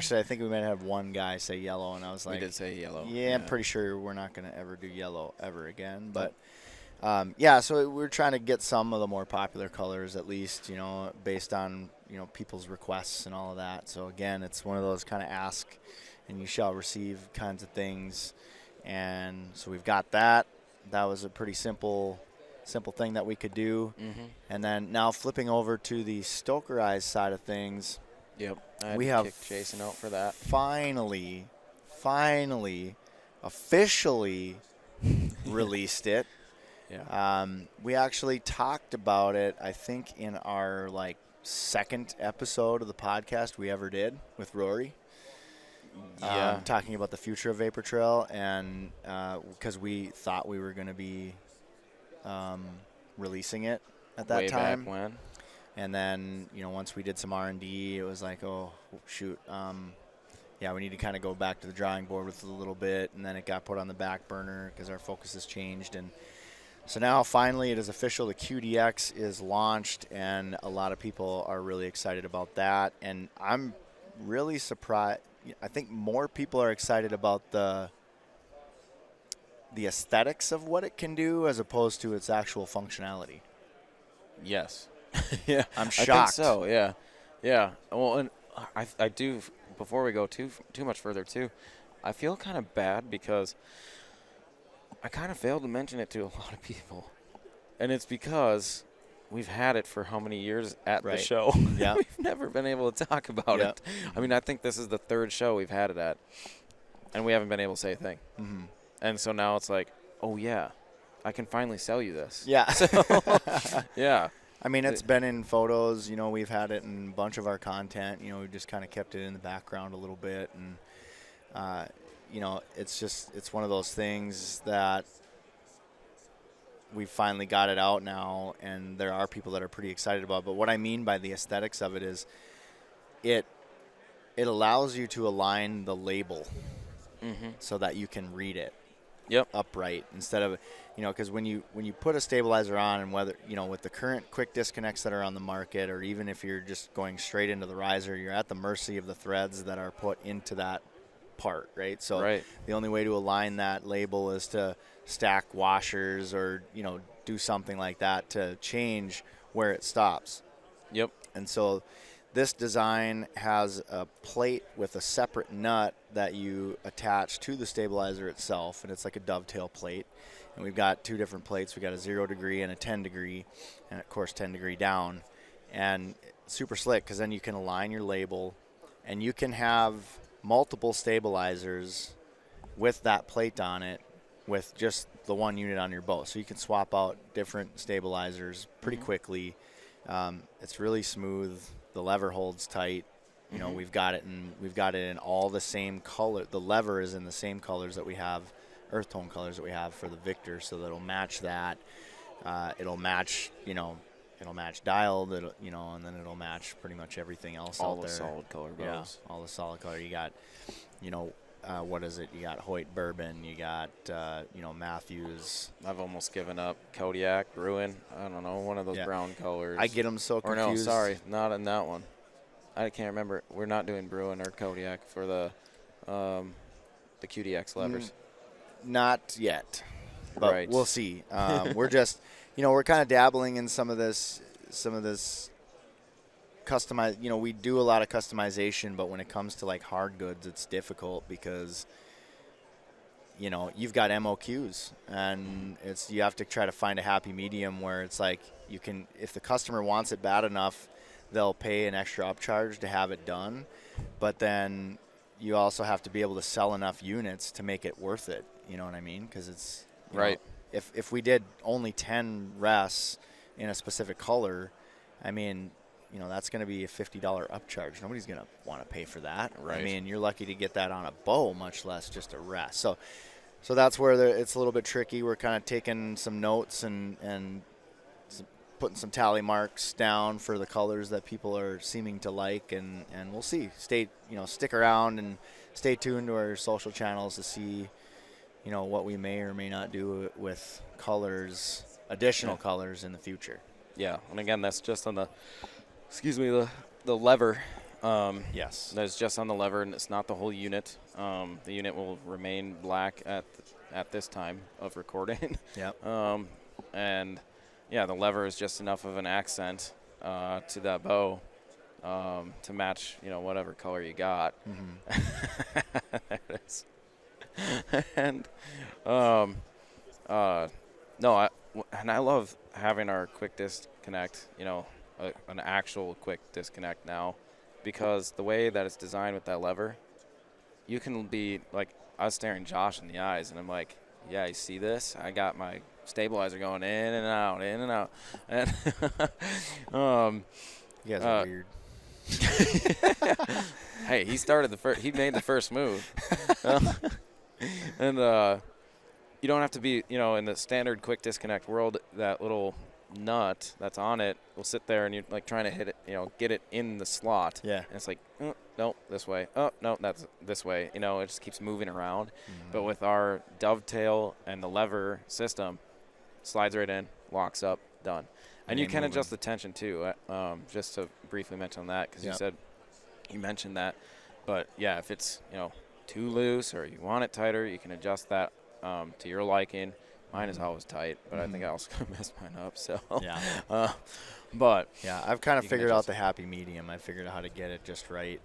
[SPEAKER 2] kidding.
[SPEAKER 1] I think we might have one guy say yellow, and I was like,
[SPEAKER 2] we did say yellow.
[SPEAKER 1] Yeah, I'm pretty sure we're not going to ever do yellow ever again. But, so we're trying to get some of the more popular colors at least, based on, people's requests and all of that. So, again, it's one of those kind of ask and you shall receive kinds of things. And so we've got that. That was a pretty simple thing that we could do.
[SPEAKER 2] Mm-hmm.
[SPEAKER 1] And then now flipping over to the Stokerized side of things.
[SPEAKER 2] Yep.
[SPEAKER 1] We have
[SPEAKER 2] kicked Jason out for that.
[SPEAKER 1] Finally, officially released it.
[SPEAKER 2] Yeah.
[SPEAKER 1] We actually talked about it, I think, in our second episode of the podcast we ever did with Rory.
[SPEAKER 2] Yeah.
[SPEAKER 1] Talking about the future of Vapor Trail, and because we thought we were going to be releasing it at that time.
[SPEAKER 2] Way back when.
[SPEAKER 1] And then, once we did some R&D, it was like, oh, shoot. We need to kind of go back to the drawing board with it a little bit. And then it got put on the back burner because our focus has changed. And So now finally it is official. The QDX is launched, and a lot of people are really excited about that. And I'm really surprised. I think more people are excited about the aesthetics of what it can do as opposed to its actual functionality.
[SPEAKER 2] Yes. Yeah.
[SPEAKER 1] I'm shocked.
[SPEAKER 2] I think so, yeah. Yeah. Well, and I do, before we go too much further, too, I feel kind of bad because I kind of failed to mention it to a lot of people. And it's because we've had it for how many years at the show?
[SPEAKER 1] Yeah.
[SPEAKER 2] We've never been able to talk about it. I mean, I think this is the third show we've had it at, and we haven't been able to say a thing.
[SPEAKER 1] Mm-hmm.
[SPEAKER 2] And so now it's like, oh, yeah, I can finally sell you this.
[SPEAKER 1] Yeah.
[SPEAKER 2] So, yeah.
[SPEAKER 1] I mean, it's been in photos. You know, we've had it in a bunch of our content. You know, we've just kind of kept it in the background a little bit. And, you know, it's one of those things that we finally got it out now, and there are people that are pretty excited about it. But what I mean by the aesthetics of it is it allows you to align the label so that you can read it upright instead of, you know, because when you put a stabilizer on, and whether, you know, with the current quick disconnects that are on the market, or even if you're just going straight into the riser, you're at the mercy of the threads that are put into that part, right? So the only way to align that label is to stack washers or, you know, do something like that to change where it stops.
[SPEAKER 2] Yep.
[SPEAKER 1] And so this design has a plate with a separate nut that you attach to the stabilizer itself, and it's like a dovetail plate. And we've got two different plates. We've got a 0 degree and a 10 degree, and of course 10 degree down. And super slick because then you can align your label, and you can have multiple stabilizers with that plate on it with just the one unit on your boat. So you can swap out different stabilizers pretty quickly. It's really smooth. The lever holds tight. You know, we've got it in all the same color. The lever is in the same colors that we have, earth tone colors that we have for the Victor, so that it'll match that. It'll match, you know, it'll match dialed, you know, and then it'll match pretty much everything else
[SPEAKER 2] all
[SPEAKER 1] out there.
[SPEAKER 2] All the solid color bows.
[SPEAKER 1] Yeah, all the solid color. You got, you know, what is it? You got Hoyt Bourbon. You got, you know, Matthews.
[SPEAKER 2] I've almost given up. Kodiak, Bruin. I don't know, one of those brown colors.
[SPEAKER 1] I get them so confused.
[SPEAKER 2] Or no, sorry, not in that one. I can't remember. We're not doing Bruin or Kodiak for the QDX levers.
[SPEAKER 1] Not yet, but we'll see. We're just, you know, we're kind of dabbling in some of this customize. You know, we do a lot of customization, but when it comes to like hard goods, it's difficult because, you know, you've got MOQs, and you have to try to find a happy medium where it's like you can, if the customer wants it bad enough, they'll pay an extra upcharge to have it done, but then you also have to be able to sell enough units to make it worth it. You know what I mean? Because it's know, if we did only 10 rests in a specific color, I mean, you know, that's going to be a $50 upcharge. Nobody's going to want to pay for that. I mean, you're lucky to get that on a bow, much less just a rest. So that's where it's a little bit tricky. We're kind of taking some notes and putting some tally marks down for the colors that people are seeming to like, and we'll see. Stick around and stay tuned to our social channels to see, you know, what we may or may not do with colors, additional colors in the future.
[SPEAKER 2] Yeah, and again, that's just on the lever.
[SPEAKER 1] Yes.
[SPEAKER 2] That's just on the lever, and it's not the whole unit. The unit will remain black at this time of recording.
[SPEAKER 1] Yep.
[SPEAKER 2] And yeah, the lever is just enough of an accent to that bow to match, you know, whatever color you got. There it is. And I love having our quick disconnect, you know, an actual quick disconnect now, because the way that it's designed with that lever, you can be like, I was staring Josh in the eyes, and I'm like, yeah, you see this? I got my stabilizer going in and out, and
[SPEAKER 1] you guys are weird.
[SPEAKER 2] Hey, he made the first move. And you don't have to be, you know, in the standard quick disconnect world, that little nut that's on it will sit there, and you're like trying to hit it, you know, get it in the slot.
[SPEAKER 1] Yeah.
[SPEAKER 2] And it's like, oh, no, this way. Oh, no, that's this way. You know, it just keeps moving around. But with our dovetail and the lever system, slides right in, locks up, done. And you can
[SPEAKER 1] moving.
[SPEAKER 2] adjust the tension too. Just to briefly mention that, because you mentioned that. But yeah, if it's too loose or you want it tighter, you can adjust that to your liking. Mine is always tight, but I think I also messed mine up. So
[SPEAKER 1] Yeah.
[SPEAKER 2] But
[SPEAKER 1] yeah, I've kind of
[SPEAKER 2] you can
[SPEAKER 1] figured out
[SPEAKER 2] adjust
[SPEAKER 1] the happy medium. I figured out how to get it just right.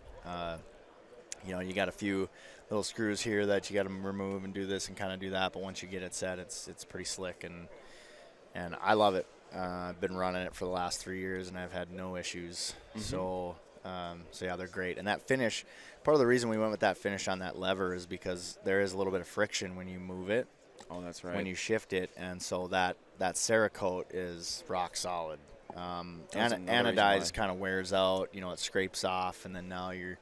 [SPEAKER 1] You got a few little screws here that you got to remove and do this and kind of do that. But once you get it set, it's pretty slick, and I love it. I've been running it for the last 3 years, and I've had no issues. So yeah, they're great. And that finish, part of the reason we went with that finish on that lever is because there is a little bit of friction when you move it.
[SPEAKER 2] Oh, that's right.
[SPEAKER 1] When you shift it, and so that Cerakote is rock solid. Anodized kind of wears out. It scrapes off, and then now you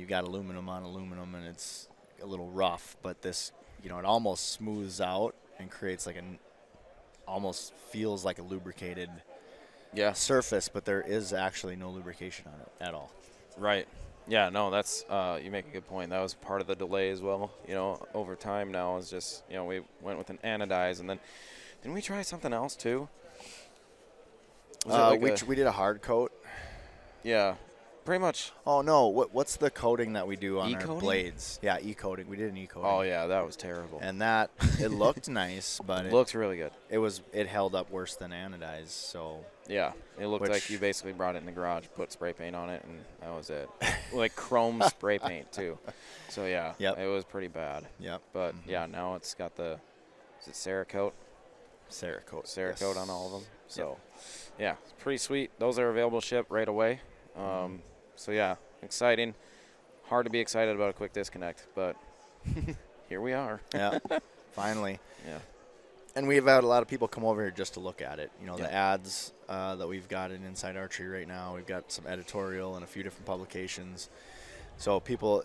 [SPEAKER 1] got aluminum on aluminum, and it's a little rough. But this, it almost smooths out and creates almost feels like a lubricated surface, but there is actually no lubrication on it at all.
[SPEAKER 2] Right. Yeah, no, that's you make a good point. That was part of the delay as well. Over time now is just, we went with an anodized, and then didn't we try something else too?
[SPEAKER 1] We did a hard coat.
[SPEAKER 2] Yeah, pretty much.
[SPEAKER 1] Oh no, what's the coating that we do on our
[SPEAKER 2] E-coating?
[SPEAKER 1] blades? Yeah, e-coating. We did an e-coating.
[SPEAKER 2] Oh yeah, that was terrible.
[SPEAKER 1] And that it looked nice, but
[SPEAKER 2] it looks really good.
[SPEAKER 1] It held up worse than anodized. So
[SPEAKER 2] yeah, it looked like you basically brought it in the garage, put spray paint on it, and that was it. Like chrome spray paint too. So yeah, it was pretty bad.
[SPEAKER 1] Yep.
[SPEAKER 2] But yeah, now it's got the Cerakote?
[SPEAKER 1] Cerakote
[SPEAKER 2] on all of them. So yeah, it's pretty sweet. Those are available to ship right away. So yeah, exciting. Hard to be excited about a quick disconnect, but here we are.
[SPEAKER 1] Yeah, finally.
[SPEAKER 2] Yeah.
[SPEAKER 1] And we've had a lot of people come over here just to look at it. The ads that we've got in Inside Archery right now, we've got some editorial and a few different publications. So people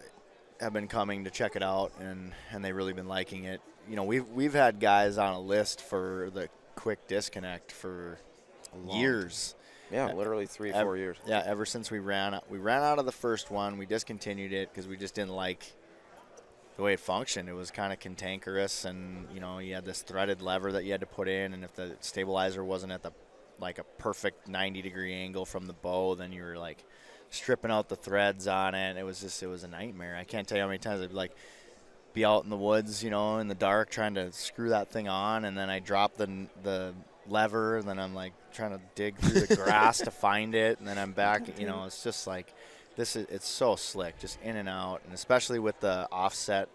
[SPEAKER 1] have been coming to check it out, and they've really been liking it. We've had guys on a list for the quick disconnect for years.
[SPEAKER 2] Yeah, literally 3-4 years.
[SPEAKER 1] Yeah, ever since we ran out of the first one. We discontinued it because we just didn't like the way it functioned. It was kind of cantankerous, and you had this threaded lever that you had to put in, and if the stabilizer wasn't at a perfect 90-degree angle from the bow, then you were stripping out the threads on it. It was a nightmare. I can't tell you how many times I'd be out in the woods, in the dark, trying to screw that thing on, and then I drop the lever, and then I'm trying to dig through the grass to find it, and then I'm back. It's just it's so slick, just in and out, and especially with the offset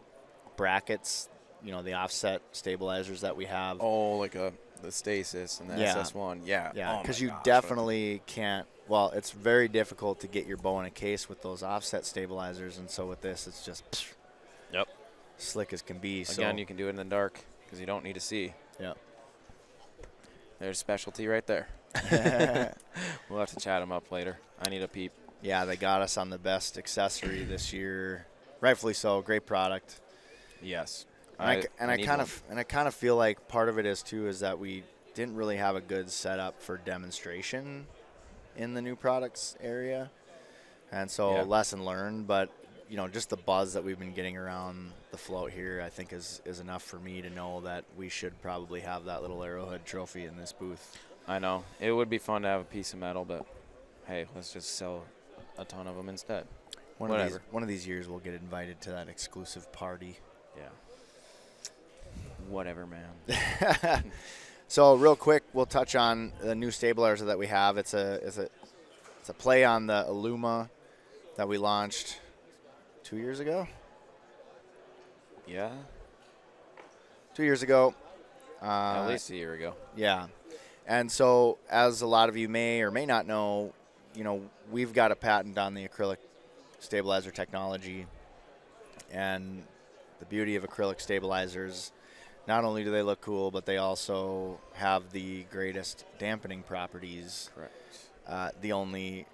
[SPEAKER 1] brackets, the offset stabilizers that we have.
[SPEAKER 2] Oh, the Stasis and the SS1. Yeah,
[SPEAKER 1] because you definitely can't. Well, it's very difficult to get your bow in a case with those offset stabilizers, and so with this, it's just slick as can be.
[SPEAKER 2] Again, you can do it in the dark because you don't need to see.
[SPEAKER 1] Yep.
[SPEAKER 2] There's specialty right there. We'll have to chat them up later. I need a peep.
[SPEAKER 1] Yeah, they got us on the best accessory this year. Rightfully so. Great product.
[SPEAKER 2] Yes.
[SPEAKER 1] I kind of feel like part of it is that we didn't really have a good setup for demonstration in the new products area, and so lesson learned. But just the buzz that we've been getting around the float here, I think is enough for me to know that we should probably have that little Arrowhead trophy in this booth.
[SPEAKER 2] I know it would be fun to have a piece of metal, but hey, let's just sell a ton of them instead.
[SPEAKER 1] One of these years we'll get invited to that exclusive party.
[SPEAKER 2] Yeah. Whatever, man.
[SPEAKER 1] So real quick, we'll touch on the new stabilizer that we have. It's a play on the Illuma that we launched 2 years ago.
[SPEAKER 2] Yeah.
[SPEAKER 1] 2 years ago.
[SPEAKER 2] At least a year ago.
[SPEAKER 1] Yeah. And so, as a lot of you may or may not know, we've got a patent on the acrylic stabilizer technology. And the beauty of acrylic stabilizers, not only do they look cool, but they also have the greatest dampening properties.
[SPEAKER 2] Correct.
[SPEAKER 1] The only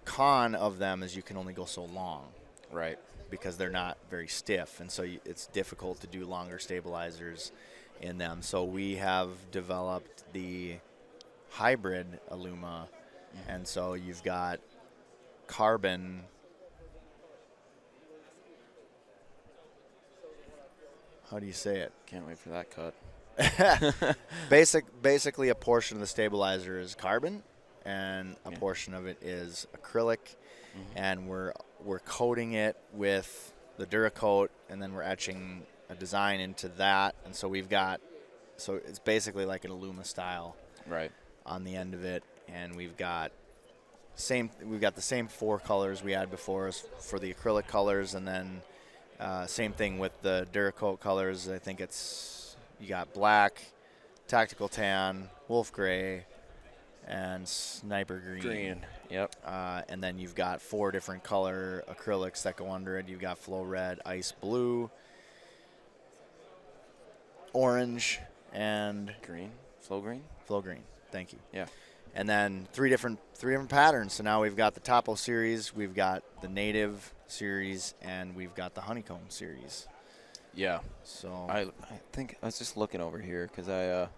[SPEAKER 1] con of them is you can only go so long.
[SPEAKER 2] Right.
[SPEAKER 1] Because they're not very stiff, and so it's difficult to do longer stabilizers in them. So we have developed the hybrid Illuma, and so you've got carbon. How do you say it?
[SPEAKER 2] Can't wait for that cut.
[SPEAKER 1] Basically, a portion of the stabilizer is carbon, and a portion of it is acrylic, and we're coating it with the Duracoat, and then we're etching a design into that, and so it's basically like an Illuma style,
[SPEAKER 2] right,
[SPEAKER 1] on the end of it, and we've got the same 4 colors we had before as for the acrylic colors, and then same thing with the Duracoat colors. I think you got black, tactical tan, wolf gray, and sniper green.
[SPEAKER 2] Yep.
[SPEAKER 1] And then you've got 4 different color acrylics that go under it. You've got flow red, ice blue, orange, and
[SPEAKER 2] Green. Flow green.
[SPEAKER 1] flow green. Thank you.
[SPEAKER 2] Yeah.
[SPEAKER 1] And then three different patterns. So now we've got the Topo series, we've got the Native series, and we've got the Honeycomb series.
[SPEAKER 2] Yeah.
[SPEAKER 1] So
[SPEAKER 2] I think I was just looking over here because the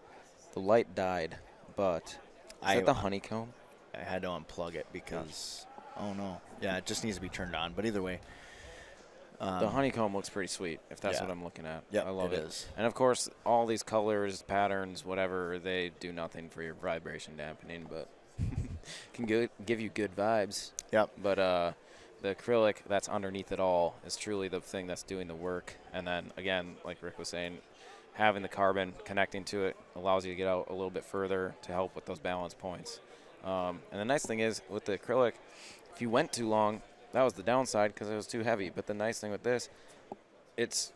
[SPEAKER 2] light died, but is that the Honeycomb?
[SPEAKER 1] I had to unplug it because oh no, yeah, it just needs to be turned on. But either way,
[SPEAKER 2] the Honeycomb looks pretty sweet if that's what I'm looking at.
[SPEAKER 1] Yep,
[SPEAKER 2] I love
[SPEAKER 1] it
[SPEAKER 2] it.
[SPEAKER 1] is.
[SPEAKER 2] And of course, all these colors, patterns, whatever, they do nothing for your vibration dampening, but can give you good vibes.
[SPEAKER 1] Yep.
[SPEAKER 2] But the acrylic that's underneath it all is truly the thing that's doing the work. And then again, like Rick was saying, having the carbon connecting to it allows you to get out a little bit further to help with those balance points. And the nice thing is with the acrylic, if you went too long, that was the downside because it was too heavy. But the nice thing with this, it's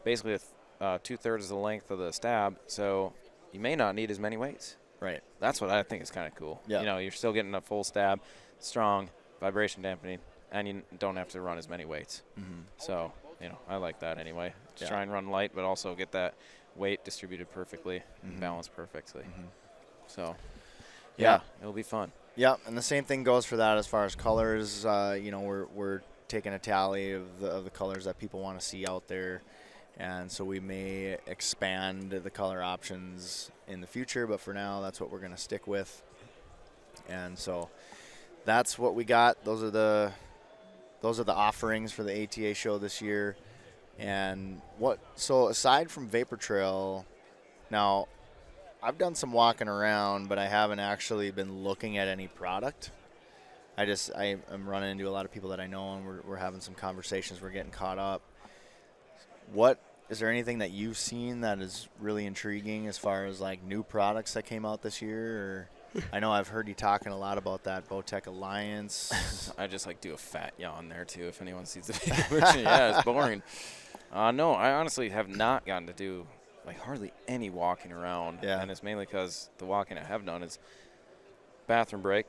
[SPEAKER 2] basically 2/3 of the length of the stab, so you may not need as many weights.
[SPEAKER 1] Right.
[SPEAKER 2] That's what I think is kind of cool.
[SPEAKER 1] Yeah.
[SPEAKER 2] You're still getting a full stab, strong, vibration dampening, and you don't have to run as many weights.
[SPEAKER 1] Mm-hmm.
[SPEAKER 2] So, I like that anyway. Just
[SPEAKER 1] Yeah.
[SPEAKER 2] try and run light, but also get that weight distributed perfectly and balanced perfectly.
[SPEAKER 1] Mm-hmm.
[SPEAKER 2] So,
[SPEAKER 1] Yeah.
[SPEAKER 2] it'll be fun.
[SPEAKER 1] Yep, and the same thing goes for that as far as colors. We're taking a tally of the colors that people want to see out there, and so we may expand the color options in the future. But for now, that's what we're going to stick with. And so that's what we got. Those are the offerings for the ATA show this year. And so aside from Vapor Trail, now I've done some walking around, but I haven't actually been looking at any product. I'm running into a lot of people that I know, and we're having some conversations. We're getting caught up. Is there anything that you've seen that is really intriguing as far as like new products that came out this year? Or I know I've heard you talking a lot about that Bowtech Alliance.
[SPEAKER 2] I just do a fat yawn there too if anyone sees the video version. Yeah, it's boring. No, I honestly have not gotten to do hardly any walking around.
[SPEAKER 1] Yeah.
[SPEAKER 2] And it's mainly because the walking I have done is bathroom break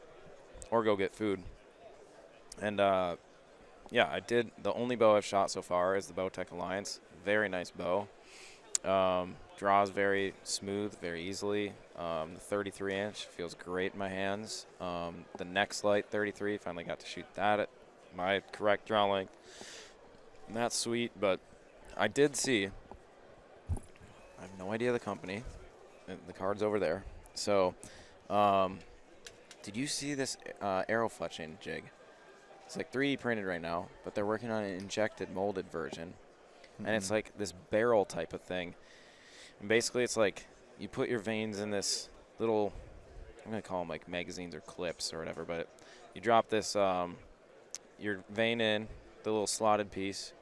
[SPEAKER 2] or go get food. And I did. The only bow I've shot so far is the Bowtech Alliance. Very nice bow. Draws very smooth, very easily. The 33-inch feels great in my hands. The Nexlite 33, finally got to shoot that at my correct draw length. And that's sweet, but I did see, I have no idea the company. The card's over there. So, did you see this arrow fletching jig? It's 3D printed right now, but they're working on an injected molded version. Mm-hmm. And it's this barrel type of thing. And basically it's you put your veins in this little, I'm going to call them magazines or clips or whatever, but you drop this, your vein in, the little slotted piece,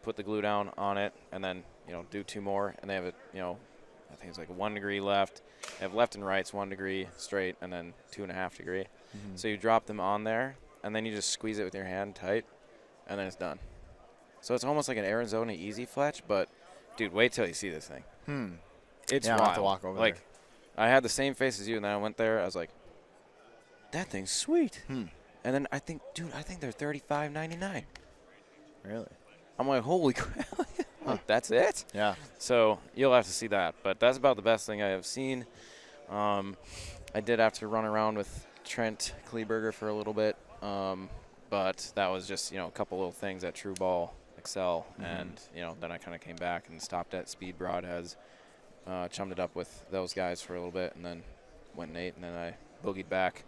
[SPEAKER 2] put the glue down on it, and then, do 2 more, and they have it, I think it's 1 degree left. They have left and rights 1 degree straight, and then 2.5 degree. Mm-hmm. So you drop them on there, and then you just squeeze it with your hand tight, and then it's done. So it's almost like an Arizona Easy Fletch, but, dude, wait till you see this thing. It's wild.
[SPEAKER 1] I'll have to walk over there.
[SPEAKER 2] I had the same face as you, and then I went there. I was like, that thing's sweet. And then I think they're $35.99.
[SPEAKER 1] Really?
[SPEAKER 2] I'm like, holy crap. That's it?
[SPEAKER 1] Yeah.
[SPEAKER 2] So you'll have to see that. But that's about the best thing I have seen. I did have to run around with Trent Kleberger for a little bit. But that was just, a couple little things at True Ball Excel. And, then I kind of came back and stopped at Speed Broadheads, chummed it up with those guys for a little bit, and then went and ate, and then I boogied back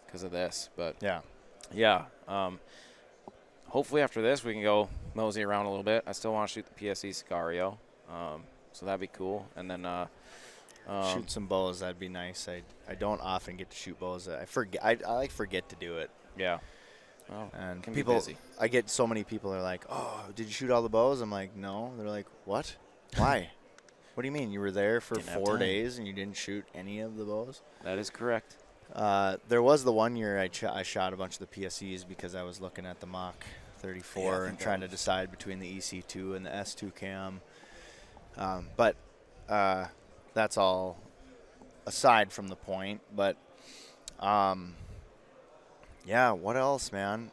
[SPEAKER 2] because of this. But, yeah. Hopefully after this we can go mosey around a little bit. I still want to shoot the PSE Sicario. so that'd be cool. And then
[SPEAKER 1] shoot some bows, that'd be nice. I don't often get to shoot bows. I forget. I forget to do it.
[SPEAKER 2] Yeah. Oh,
[SPEAKER 1] And
[SPEAKER 2] can
[SPEAKER 1] people,
[SPEAKER 2] be busy.
[SPEAKER 1] I get so many people are like, "Oh, did you shoot all the bows?" I'm like, "No." They're like, "What? Why? What do you mean? You were there for
[SPEAKER 2] Didn't have
[SPEAKER 1] 4
[SPEAKER 2] time.
[SPEAKER 1] days and you didn't shoot any of the bows?"
[SPEAKER 2] That is correct.
[SPEAKER 1] There was the one year I shot a bunch of the PSEs because I was looking at the Mach 34
[SPEAKER 3] Yeah, I think
[SPEAKER 1] and
[SPEAKER 3] that
[SPEAKER 1] trying to decide between the EC2 and the S2 cam. But that's all aside from the point. But yeah, what else, man?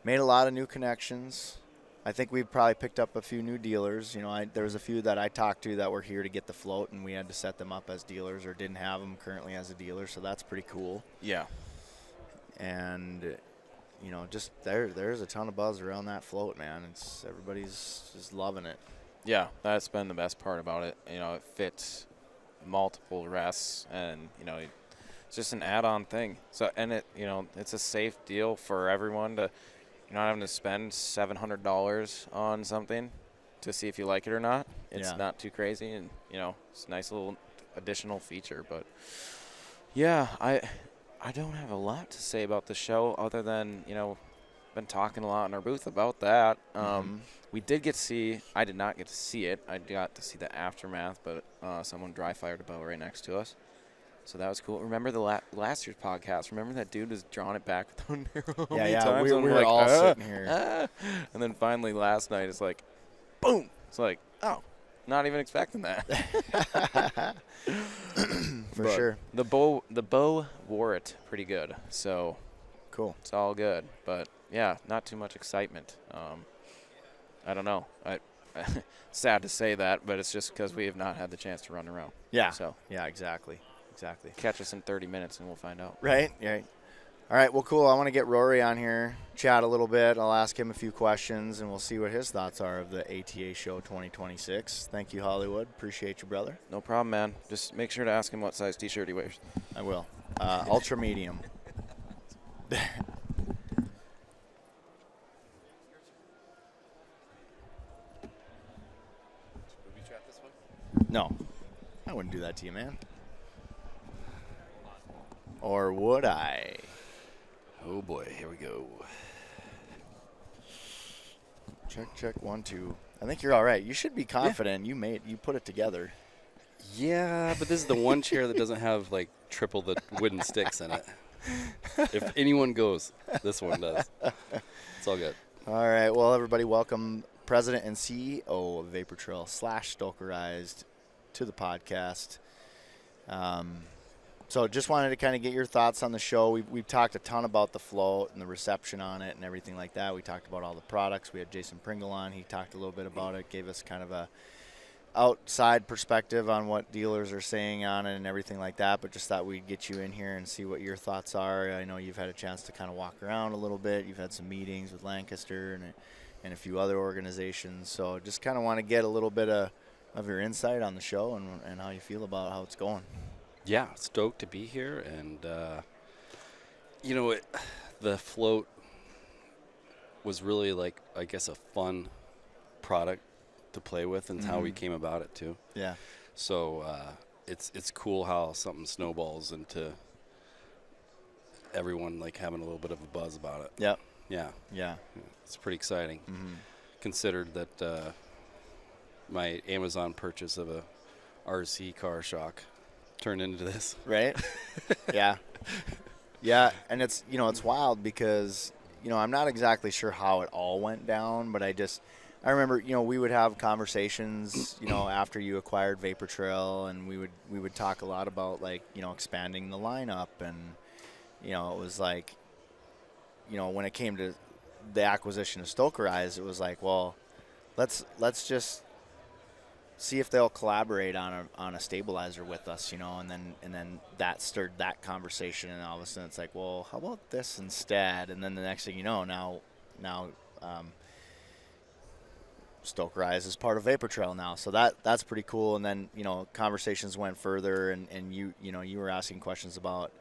[SPEAKER 1] Made a lot of new connections. I think we've probably picked up a few new dealers. You know, there was a few that I talked to that were here to get the float, and we had to set them up as dealers or didn't have them currently as a dealer, so that's pretty cool.
[SPEAKER 2] Yeah.
[SPEAKER 1] And, you know, just there's a ton of buzz around that float, man. Everybody's just loving it.
[SPEAKER 2] Yeah, that's been the best part about it. You know, it fits multiple rests, and you know, it's just an add-on thing. So, and it, you know, it's a safe deal for everyone to, you're not having to spend $700 on something to see if you like it or not. It's not too crazy, and you know, it's a nice little additional feature. But yeah, I don't have a lot to say about the show other than, you know, been talking a lot in our booth about that. We did get to see, I did not get to see it. I got to see the aftermath, but someone dry fired a bow right next to us. So that was cool. Remember the last year's podcast? Remember that dude was drawing it back with one arrow?
[SPEAKER 1] Yeah, we were all sitting here.
[SPEAKER 2] And then finally last night it's like, boom. It's like, oh, not even expecting that.
[SPEAKER 1] For sure.
[SPEAKER 2] The bow wore it pretty good. So
[SPEAKER 1] Cool.
[SPEAKER 2] it's all good. But yeah, not too much excitement. I don't know. Sad to say that, but it's just because we have not had the chance to run around.
[SPEAKER 1] Yeah.
[SPEAKER 2] So
[SPEAKER 1] Yeah, exactly.
[SPEAKER 2] catch us in 30 minutes and we'll find out.
[SPEAKER 1] Right. All right, well, cool. I want to get Rory on here, chat a little bit. I'll ask him a few questions, and we'll see what his thoughts are of the ATA Show 2026. Thank you, Hollywood. Appreciate you, brother.
[SPEAKER 2] No problem, man. Just make sure to ask him what size T-shirt he wears.
[SPEAKER 1] I will. Ultra medium. No, I wouldn't do that to you, man. Or would I?
[SPEAKER 4] Oh boy, here we go.
[SPEAKER 1] Check, 1, 2. I think you're all right. You should be confident. You put it together.
[SPEAKER 4] Yeah, but this is the one chair that doesn't have like triple the wooden sticks in it. If anyone goes, this one does. It's all good.
[SPEAKER 1] All right. Well, everybody, welcome President and CEO of Vapor Trail / Stokerized to the podcast. So just wanted to kind of get your thoughts on the show. We've talked a ton about the float and the reception on it and everything like that. We talked about all the products. We had Jason Pringle on. He talked a little bit about it, gave us kind of a outside perspective on what dealers are saying on it and everything like that, but just thought we'd get you in here and see what your thoughts are. I know you've had a chance to kind of walk around a little bit. You've had some meetings with Lancaster and a few other organizations. So just kind of want to get a little bit of your insight on the show and how you feel about how it's going.
[SPEAKER 4] Yeah, stoked to be here, and you know, the float was really like, I guess, a fun product to play with, and how we came about it too.
[SPEAKER 1] Yeah.
[SPEAKER 4] So it's cool how something snowballs into everyone like having a little bit of a buzz about it.
[SPEAKER 1] Yep.
[SPEAKER 4] Yeah, it's pretty exciting. Considered that my Amazon purchase of a RC car shock turned into this.
[SPEAKER 1] Right? Yeah. Yeah, and it's, you know, it's wild because, you know, I'm not exactly sure how it all went down, but I I remember, you know, we would have conversations, you know, after you acquired Vapor Trail, and we would talk a lot about, like, you know, expanding the lineup, and, you know, it was like, you know, when it came to the acquisition of Stokerized, it was like, well, let's just see if they'll collaborate on a stabilizer with us, you know, and then that stirred that conversation, and all of a sudden it's like, well, how about this instead? And then the next thing you know, now Stokerized is part of Vapor Trail now, so that's pretty cool. And then, you know, conversations went further, and you were asking questions about,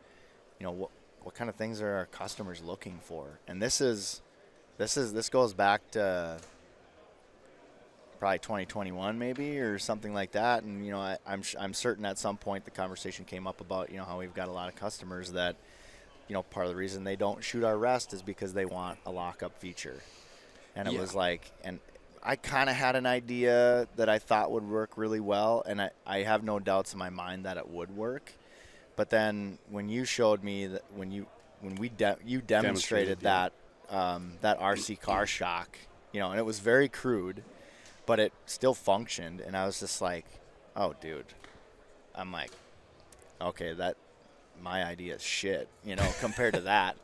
[SPEAKER 1] you know, what kind of things are our customers looking for, and this goes back to probably 2021 maybe or something like that. And you know, I'm certain at some point the conversation came up about, you know, how we've got a lot of customers that, you know, part of the reason they don't shoot our rest is because they want a lockup feature. And it was like, and I kind of had an idea that I thought would work really well, and I have no doubts in my mind that it would work. But then when you showed me that you demonstrated that that RC car shock, you know, and it was very crude, but it still functioned, and I was just like, oh, dude. I'm like, okay, that my idea is shit, you know, compared to that.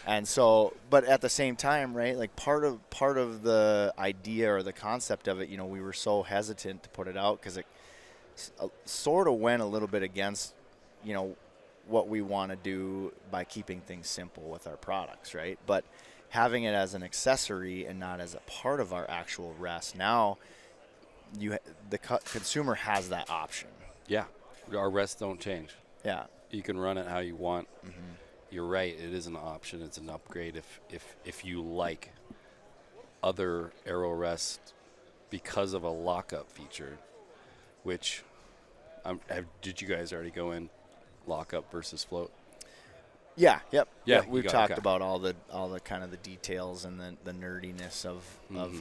[SPEAKER 1] And so, but at the same time, right, like part of the idea or the concept of it, you know, we were so hesitant to put it out because it sort of went a little bit against, you know, what we want to do by keeping things simple with our products, right? But having it as an accessory and not as a part of our actual rest, now the consumer has that option.
[SPEAKER 4] Yeah, our rests don't change.
[SPEAKER 1] Yeah.
[SPEAKER 4] You can run it how you want. Mm-hmm. You're right. It is an option. It's an upgrade if you like other aero rest because of a lockup feature, which did you guys already go in lockup versus float?
[SPEAKER 1] Yeah. Yep.
[SPEAKER 4] Yeah.
[SPEAKER 1] We've talked about all the kind of the details and the nerdiness of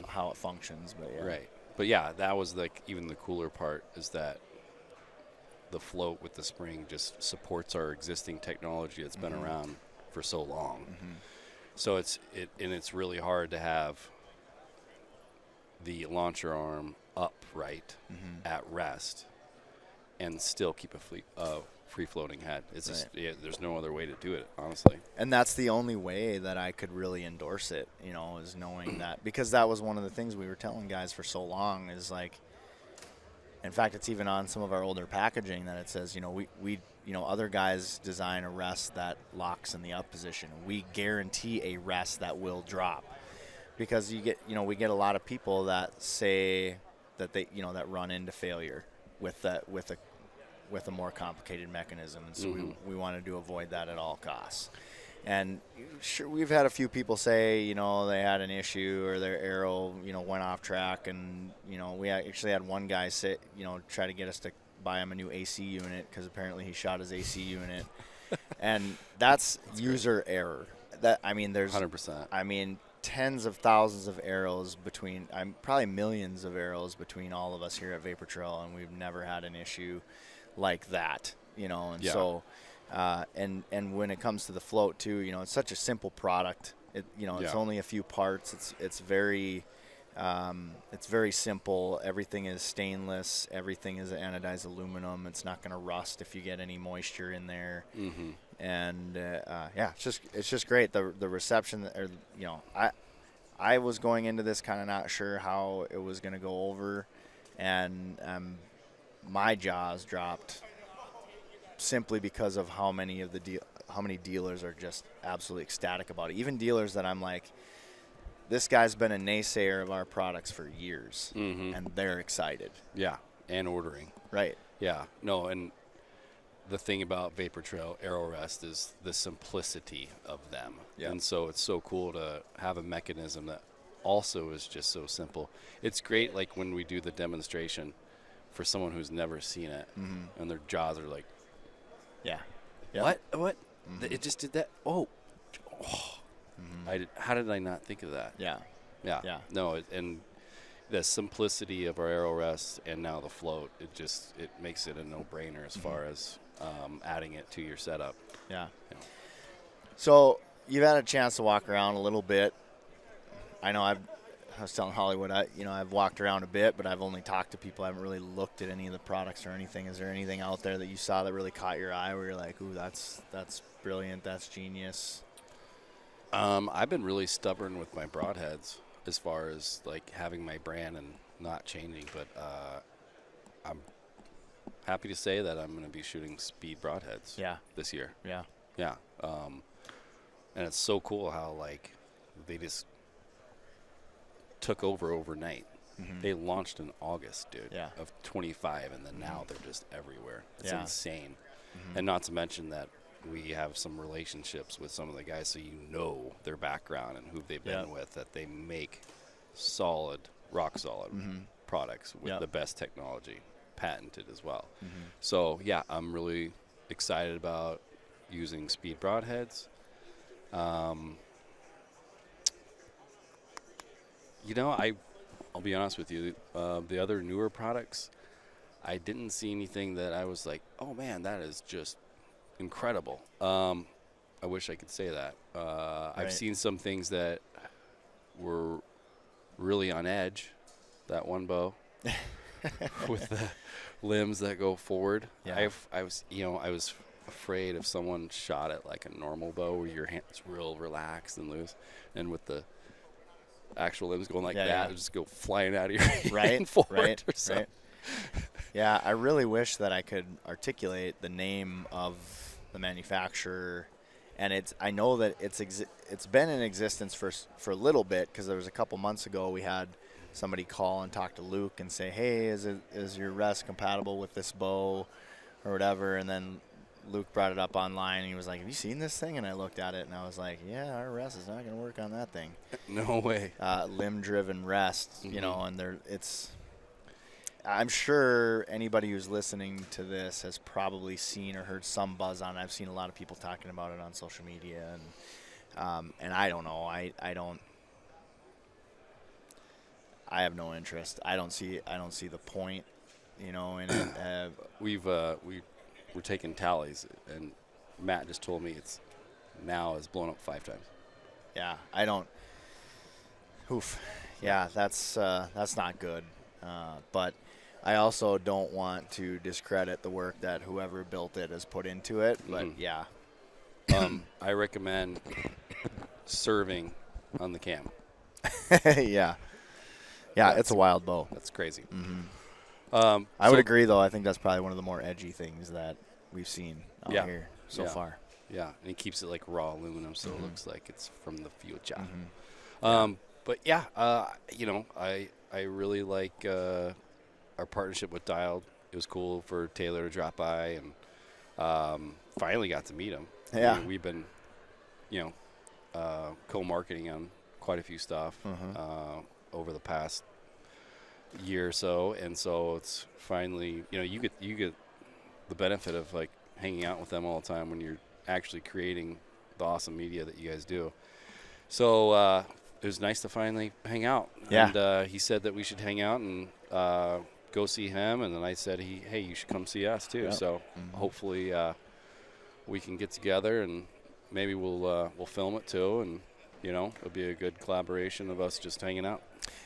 [SPEAKER 1] how it functions. But yeah.
[SPEAKER 4] Right. But yeah, that was like even the cooler part is that the float with the spring just supports our existing technology that's been around for so long. Mm-hmm. So it's really hard to have the launcher arm upright at rest and still keep a free floating head. It's just there's no other way to do it, honestly.
[SPEAKER 1] And that's the only way that I could really endorse it, you know, is knowing that, because that was one of the things we were telling guys for so long is like, in fact, it's even on some of our older packaging that it says, you know, we you know, other guys design a rest that locks in the up position. We guarantee a rest that will drop, because we get a lot of people that say that they, you know, that run into failure with a more complicated mechanism, and so we wanted to avoid that at all costs. And sure, we've had a few people say, you know, they had an issue or their arrow, you know, went off track, and you know, we actually had one guy say, you know, try to get us to buy him a new AC unit because apparently he shot his AC unit, and that's user error. That, I mean, there's
[SPEAKER 4] 100%.
[SPEAKER 1] I mean, tens of thousands of arrows between, probably millions of arrows between all of us here at Vapor Trail, and we've never had an issue like that, you know, and so. And when it comes to the float too, you know, it's such a simple product. It's only a few parts. It's very simple. Everything is stainless. Everything is anodized aluminum. It's not going to rust if you get any moisture in there. Mm-hmm. And it's just great. The reception, or you know, I was going into this kind of not sure how it was going to go over, and my jaws dropped. Simply because of how many dealers are just absolutely ecstatic about it. Even dealers that I'm like, this guy's been a naysayer of our products for years, and they're excited.
[SPEAKER 4] Yeah, and ordering.
[SPEAKER 1] Right.
[SPEAKER 4] Yeah. No, and the thing about Vapor Trail AeroRest is the simplicity of them. Yeah. And so it's so cool to have a mechanism that also is just so simple. It's great, like when we do the demonstration for someone who's never seen it, and their jaws are like,
[SPEAKER 1] yeah.
[SPEAKER 4] Yep. What? Mm-hmm. It just did that? Oh. How did I not think of that?
[SPEAKER 1] Yeah.
[SPEAKER 4] No, and the simplicity of our AeroRest and now the float, it makes it a no-brainer as far as adding it to your setup.
[SPEAKER 1] Yeah. So you've had a chance to walk around a little bit. I know I was telling Hollywood, I've walked around a bit, but I've only talked to people. I haven't really looked at any of the products or anything. Is there anything out there that you saw that really caught your eye where you're like, ooh, that's brilliant, that's genius?
[SPEAKER 4] I've been really stubborn with my broadheads as far as like having my brand and not changing, but I'm happy to say that I'm going to be shooting speed broadheads this year.
[SPEAKER 1] Yeah.
[SPEAKER 4] Yeah. And it's so cool how like they just took over overnight. They launched in August, dude, of 25, and then now they're just everywhere. It's insane. And not to mention that we have some relationships with some of the guys, so you know their background and who they've been with, that they make solid, rock solid products with
[SPEAKER 1] Yep.
[SPEAKER 4] the best technology, patented as well.
[SPEAKER 1] Mm-hmm.
[SPEAKER 4] So yeah, I'm really excited about using Speed broadheads. You know, I'll be honest with you. The other newer products, I didn't see anything that I was like, oh man, that is just incredible. I wish I could say that.
[SPEAKER 1] Right.
[SPEAKER 4] I've seen some things that were really on edge. That one bow with the limbs that go forward.
[SPEAKER 1] Yeah.
[SPEAKER 4] I was afraid if someone shot it like a normal bow where your hands real relaxed and loose, and with the actual limbs going like
[SPEAKER 1] Yeah,
[SPEAKER 4] that,
[SPEAKER 1] yeah.
[SPEAKER 4] it'd just go flying out of your hand
[SPEAKER 1] Right,
[SPEAKER 4] forward
[SPEAKER 1] right,
[SPEAKER 4] or something.
[SPEAKER 1] right. Yeah, I really wish that I could articulate the name of the manufacturer, and I know that it's been in existence for a little bit, because there was a couple months ago we had somebody call and talk to Luke and say, hey, is your rest compatible with this bow or whatever, and then Luke brought it up online and he was like, have you seen this thing? And I looked at it and I was like, yeah, our rest is not going to work on that thing.
[SPEAKER 4] No way.
[SPEAKER 1] Limb driven rest,
[SPEAKER 4] Mm-hmm.
[SPEAKER 1] you know, and I'm sure anybody who's listening to this has probably seen or heard some buzz on it. I've seen a lot of people talking about it on social media, and I don't know. I have no interest. I don't see the point, you know, in it.
[SPEAKER 4] We're taking tallies, and Matt just told me it's blown up 5 times.
[SPEAKER 1] Yeah, I don't. Oof. Yeah, that's not good. But I also don't want to discredit the work that whoever built it has put into it. But
[SPEAKER 4] Mhm.
[SPEAKER 1] yeah,
[SPEAKER 4] I recommend serving on the cam.
[SPEAKER 1] yeah, it's a wild bow.
[SPEAKER 4] That's crazy.
[SPEAKER 1] Hmm.
[SPEAKER 4] So-
[SPEAKER 1] I would agree, though. I think that's probably one of the more edgy things that we've seen out
[SPEAKER 4] Yeah.
[SPEAKER 1] here so
[SPEAKER 4] Yeah.
[SPEAKER 1] far.
[SPEAKER 4] Yeah, and he keeps it like raw aluminum, so
[SPEAKER 1] Mhm.
[SPEAKER 4] it looks like it's from the future.
[SPEAKER 1] Mhm.
[SPEAKER 4] But yeah, you know, I really like our partnership with Dialed. It was cool for Taylor to drop by, and finally got to meet him.
[SPEAKER 1] Yeah.
[SPEAKER 4] I mean, we've been, you know, co-marketing on quite a few stuff over the past year or so, and so it's finally, you know, you get the benefit of like hanging out with them all the time when you're actually creating the awesome media that you guys do. So it was nice to finally hang out.
[SPEAKER 1] Yeah.
[SPEAKER 4] And he said that we should hang out and go see him, and then I said, hey, you should come see us too.
[SPEAKER 1] Yep.
[SPEAKER 4] So hopefully we can get together, and maybe we'll film it too, and you know, it'll be a good collaboration of us just hanging out.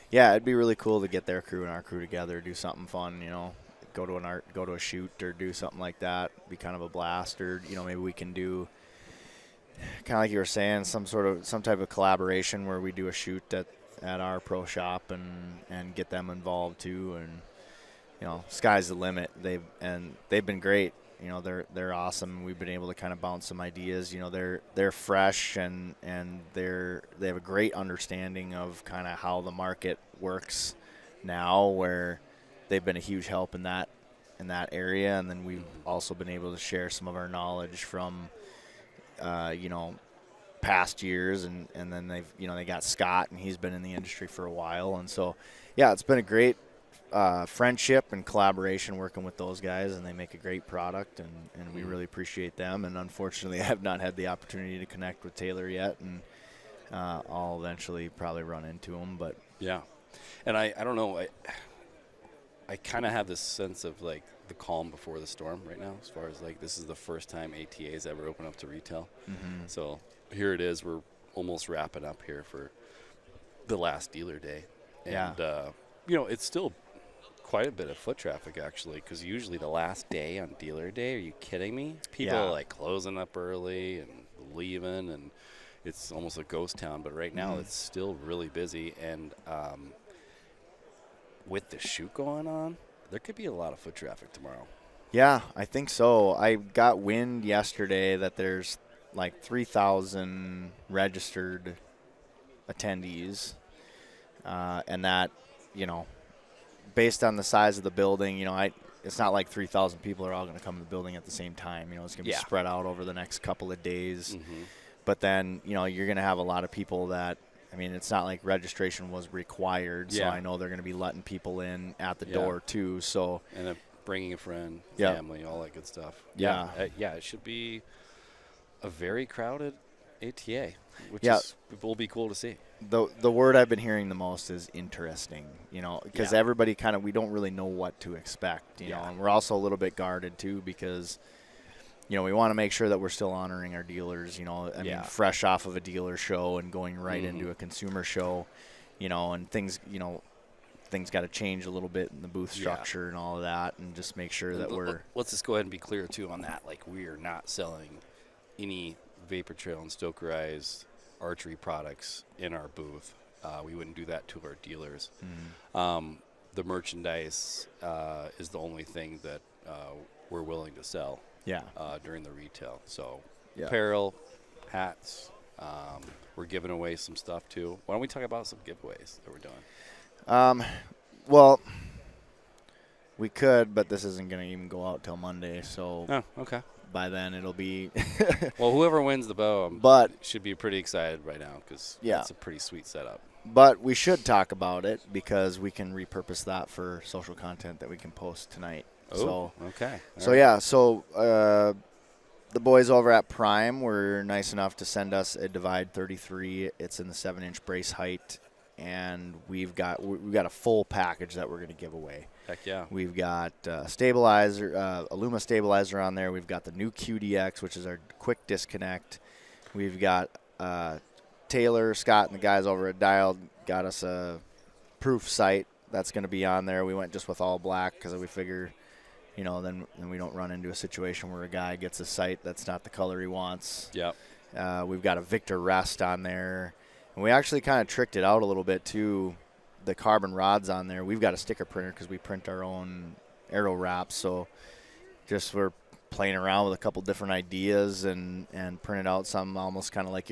[SPEAKER 1] Yeah, it'd be really cool to get their crew and our crew together, do something fun, you know, go to a shoot or do something like that. Be kind of a blast, or you know, maybe we can do kind of like you were saying, some type of collaboration where we do a shoot at our pro shop and get them involved too. And you know, sky's the limit. They've been great. You know, they're awesome. We've been able to kind of bounce some ideas. You know, they're fresh and they have a great understanding of kind of how the market works now, where they've been a huge help in that area. And then we've also been able to share some of our knowledge from you know, past years, and then they got Scott, and he's been in the industry for a while. And so yeah, it's been a great friendship and collaboration working with those guys, and they make a great product, and we really appreciate them. And unfortunately, I have not had the opportunity to connect with Taylor yet, and I'll eventually probably run into him. But
[SPEAKER 4] Yeah, and I don't know, I kind of have this sense of like the calm before the storm right now, as far as like this is the first time ATA's ever opened up to retail. So here it is, we're almost wrapping up here for the last dealer day.
[SPEAKER 1] Yeah.
[SPEAKER 4] And you know, it's still quite a bit of foot traffic actually, because usually the last day on dealer day, are you kidding me? People
[SPEAKER 1] Yeah.
[SPEAKER 4] are like closing up early and leaving, and it's almost a ghost town. But right now it's still really busy, and with the shoot going on, there could be a lot of foot traffic tomorrow.
[SPEAKER 1] yeah, I think so. I got wind yesterday that there's like 3,000 registered attendees, and that, you know, based on the size of the building, you know, it's not like 3,000 people are all going to come to the building at the same time. You know, it's going to be spread out over the next couple of days. But then, you know, you're going to have a lot of people that I mean, it's not like registration was required, so
[SPEAKER 4] Yeah.
[SPEAKER 1] I know they're going to be letting people in at the
[SPEAKER 4] Yeah.
[SPEAKER 1] door too. So
[SPEAKER 4] And bringing a friend,
[SPEAKER 1] Yeah.
[SPEAKER 4] family, all that good stuff.
[SPEAKER 1] Yeah.
[SPEAKER 4] Yeah, it should be a very crowded ATA, which
[SPEAKER 1] Yeah.
[SPEAKER 4] will be cool to see.
[SPEAKER 1] the word I've been hearing the most is interesting, because
[SPEAKER 4] Yeah.
[SPEAKER 1] everybody we don't really know what to expect, you know,
[SPEAKER 4] Yeah.
[SPEAKER 1] and we're also a little bit guarded too because, we want to make sure that we're still honoring our dealers, I mean, fresh off of a dealer show and going right into a consumer show, and things got to change a little bit in the booth structure and all of that, and just make sure that we're.
[SPEAKER 4] Let's just go ahead and be clear too on that. Like, we are not selling any Vapor Trail and Stokerized archery products in our booth. We wouldn't do that to our dealers. The merchandise is the only thing that we're willing to sell during the retail. So apparel, hats. We're giving away some stuff too. Why don't we talk about some giveaways that we're doing?
[SPEAKER 1] Well, we could, but this isn't going to even go out till Monday, so
[SPEAKER 4] Oh, okay.
[SPEAKER 1] by then it'll be.
[SPEAKER 4] Well, whoever wins the bow
[SPEAKER 1] But
[SPEAKER 4] should be pretty excited right now because it's a pretty sweet setup.
[SPEAKER 1] But we should talk about it because we can repurpose that for social content that we can post tonight.
[SPEAKER 4] Oh, okay.
[SPEAKER 1] So the boys over at Prime were nice enough to send us a Divide 33. It's in the 7-inch brace height, and we've got a full package that we're going to give away.
[SPEAKER 4] Heck yeah.
[SPEAKER 1] We've got stabilizer, Illuma stabilizer on there. We've got the new QDX, which is our quick disconnect. We've got Taylor, Scott, and the guys over at Dial got us a proof sight that's going to be on there. We went just with all black because we figure, then we don't run into a situation where a guy gets a sight that's not the color he wants.
[SPEAKER 4] Yep.
[SPEAKER 1] We've got a Victor Rest on there. And we actually kind of tricked it out a little bit, too. The carbon rods on there. We've got a sticker printer because we print our own arrow wraps. So just we're playing around with a couple different ideas and printed out some almost kind of like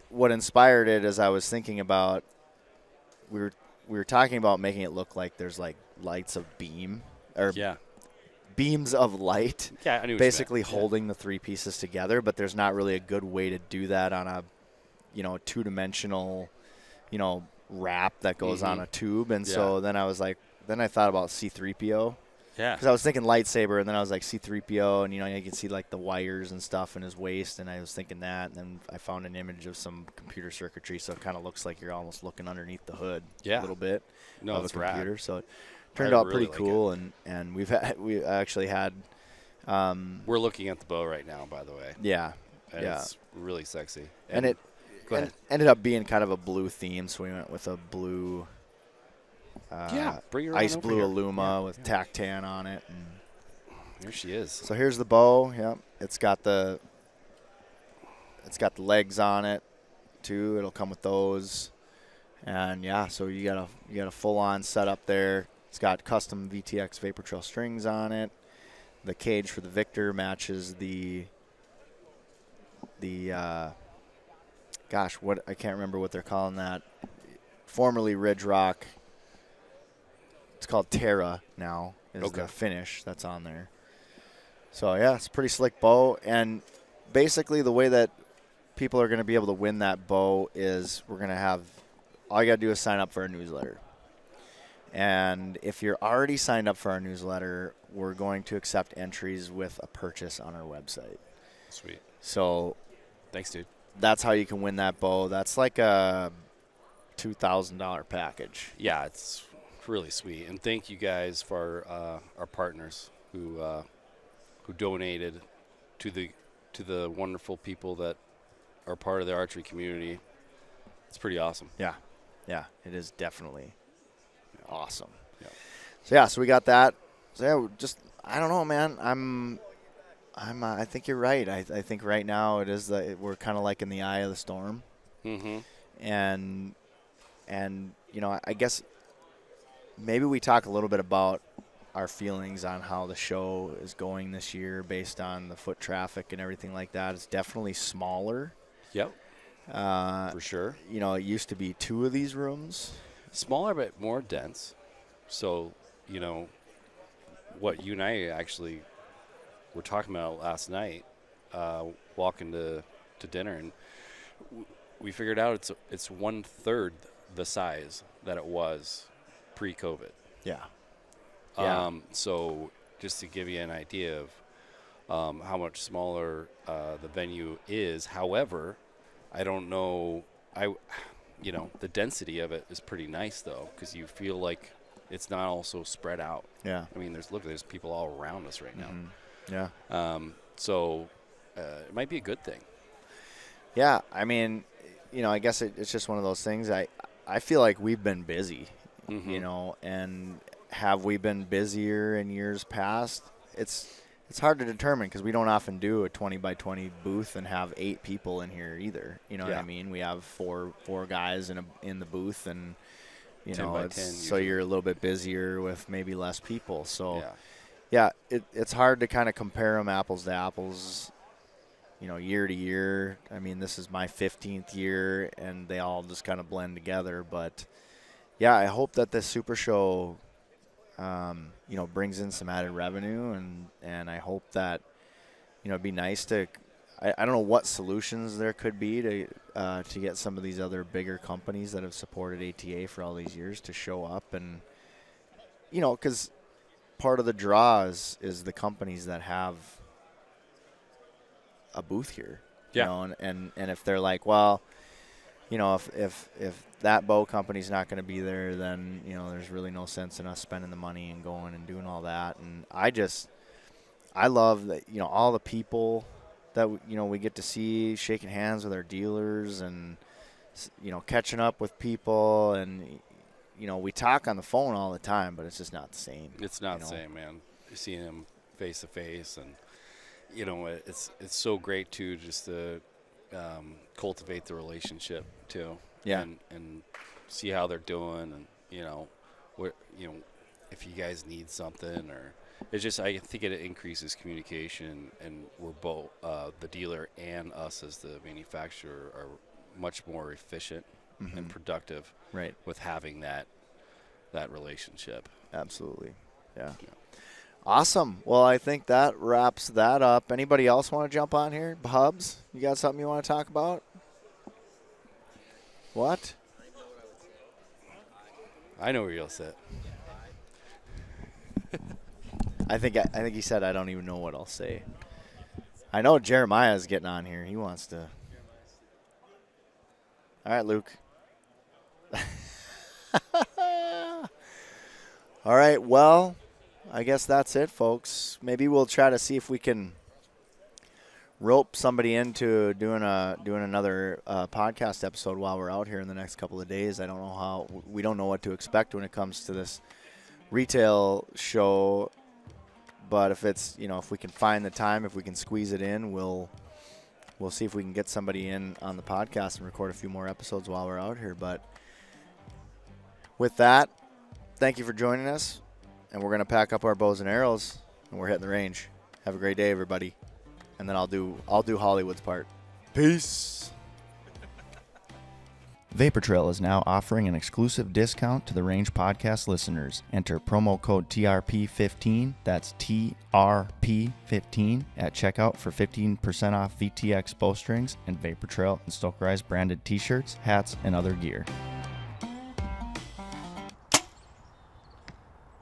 [SPEAKER 1] what inspired it is I was thinking about, we were talking about making it look like there's like lights of beams of light.
[SPEAKER 4] Yeah, I knew
[SPEAKER 1] basically holding the three pieces together, but there's not really a good way to do that on a, two-dimensional, wrap that goes on a tube. And so then I was like, then I thought about C-3PO.
[SPEAKER 4] Yeah.
[SPEAKER 1] Because I was thinking lightsaber, and then I was like C-3PO, and, you can see, like, the wires and stuff in his waist, and I was thinking that. And then I found an image of some computer circuitry, so it kind of looks like you're almost looking underneath the hood a little bit of a computer.
[SPEAKER 4] Rad.
[SPEAKER 1] So it turned out pretty cool, and we actually had
[SPEAKER 4] we're looking at the bow right now, by the way.
[SPEAKER 1] Yeah.
[SPEAKER 4] And it's really sexy.
[SPEAKER 1] And it ended up being kind of a blue theme, so we went with a blue
[SPEAKER 4] bring her
[SPEAKER 1] ice
[SPEAKER 4] on
[SPEAKER 1] blue
[SPEAKER 4] over here.
[SPEAKER 1] Illuma with Tac-Tan on it. And
[SPEAKER 4] here she is.
[SPEAKER 1] so here's the bow. Yep, it's got the legs on it too. It'll come with those, and so you got a full-on setup there. It's got custom VTX Vapor Trail strings on it. The cage for the Victor matches the I can't remember what they're calling that. Formerly Ridge Rock. It's called Terra now is the finish that's on there. So, it's a pretty slick bow. And basically the way that people are going to be able to win that bow is we're going to have – all you got to do is sign up for our newsletter. And if you're already signed up for our newsletter, we're going to accept entries with a purchase on our website.
[SPEAKER 4] Sweet.
[SPEAKER 1] So
[SPEAKER 4] thanks, dude.
[SPEAKER 1] That's how you can win that bow. That's like a $2,000 package.
[SPEAKER 4] Yeah, it's really sweet. And thank you guys for our partners who donated to the wonderful people that are part of the archery community. It's pretty awesome.
[SPEAKER 1] Yeah, it is definitely awesome.
[SPEAKER 4] Yeah.
[SPEAKER 1] So we got that. So I don't know, man. I think you're right. I think right now it is we're kind of like in the eye of the storm.
[SPEAKER 4] Mm-hmm.
[SPEAKER 1] And I guess maybe we talk a little bit about our feelings on how the show is going this year based on the foot traffic and everything like that. It's definitely smaller.
[SPEAKER 4] Yep. For sure.
[SPEAKER 1] It used to be 2 of these rooms.
[SPEAKER 4] Smaller but more dense. So, what you and I actually were talking about last night, walking to dinner, and we figured out it's 1/3 the size that it was pre-COVID.
[SPEAKER 1] Yeah.
[SPEAKER 4] So just to give you an idea of how much smaller the venue is. However, I don't know. The density of it is pretty nice though, because you feel like it's not also spread out.
[SPEAKER 1] Yeah.
[SPEAKER 4] I mean, there's people all around us right now.
[SPEAKER 1] Yeah.
[SPEAKER 4] So it might be a good thing.
[SPEAKER 1] Yeah. I mean, I guess it's just one of those things. I feel like we've been busy, and have we been busier in years past? It's hard to determine because we don't often do a 20 by 20 booth and have 8 people in here either. You know what I mean? We have four guys in the booth, and
[SPEAKER 4] 10 by 10
[SPEAKER 1] so you're a little bit busier with maybe less people. So
[SPEAKER 4] yeah,
[SPEAKER 1] it's hard to kind of compare them apples to apples, year to year. I mean, this is my 15th year, and they all just kind of blend together. But yeah, I hope that this Super Show brings in some added revenue, and I hope that, it'd be nice to, I don't know what solutions there could be to get some of these other bigger companies that have supported ATA for all these years to show up, and, because part of the draw is the companies that have a booth here, and if they're like, well, if that bow company's not going to be there, then, there's really no sense in us spending the money and going and doing all that. And I love that, all the people that, we get to see shaking hands with our dealers and, catching up with people. And, we talk on the phone all the time, but it's just not the same.
[SPEAKER 4] It's not the same, man. You're seeing them face to face, and, it's so great too, just to cultivate the relationship too.
[SPEAKER 1] Yeah.
[SPEAKER 4] And see how they're doing, and if you guys need something, or it's just, I think it increases communication, and we're both the dealer and us as the manufacturer are much more efficient and productive,
[SPEAKER 1] right,
[SPEAKER 4] with having that relationship.
[SPEAKER 1] Absolutely. Yeah. Awesome. Well, I think that wraps that up. Anybody else want to jump on here? Hubs, you got something you want to talk about? What?
[SPEAKER 4] I know where you'll sit.
[SPEAKER 1] I think he said I don't even know what I'll say. I know Jeremiah's getting on here. He wants to. All right, Luke. All right, well, I guess that's it, folks. Maybe we'll try to see if we can rope somebody into doing another podcast episode while we're out here in the next couple of days. We don't know what to expect when it comes to this retail show, but if it's, if we can find the time, if we can squeeze it in, we'll see if we can get somebody in on the podcast and record a few more episodes while we're out here. But with that, thank you for joining us, and we're going to pack up our bows and arrows, and we're hitting the range. Have a great day, everybody. And then I'll do Hollywood's part. Peace. Vapor Trail is now offering an exclusive discount to the Range Podcast listeners. Enter promo code TRP15, that's TRP15, at checkout for 15% off VTX bowstrings and Vapor Trail and Stokerized branded t-shirts, hats, and other gear.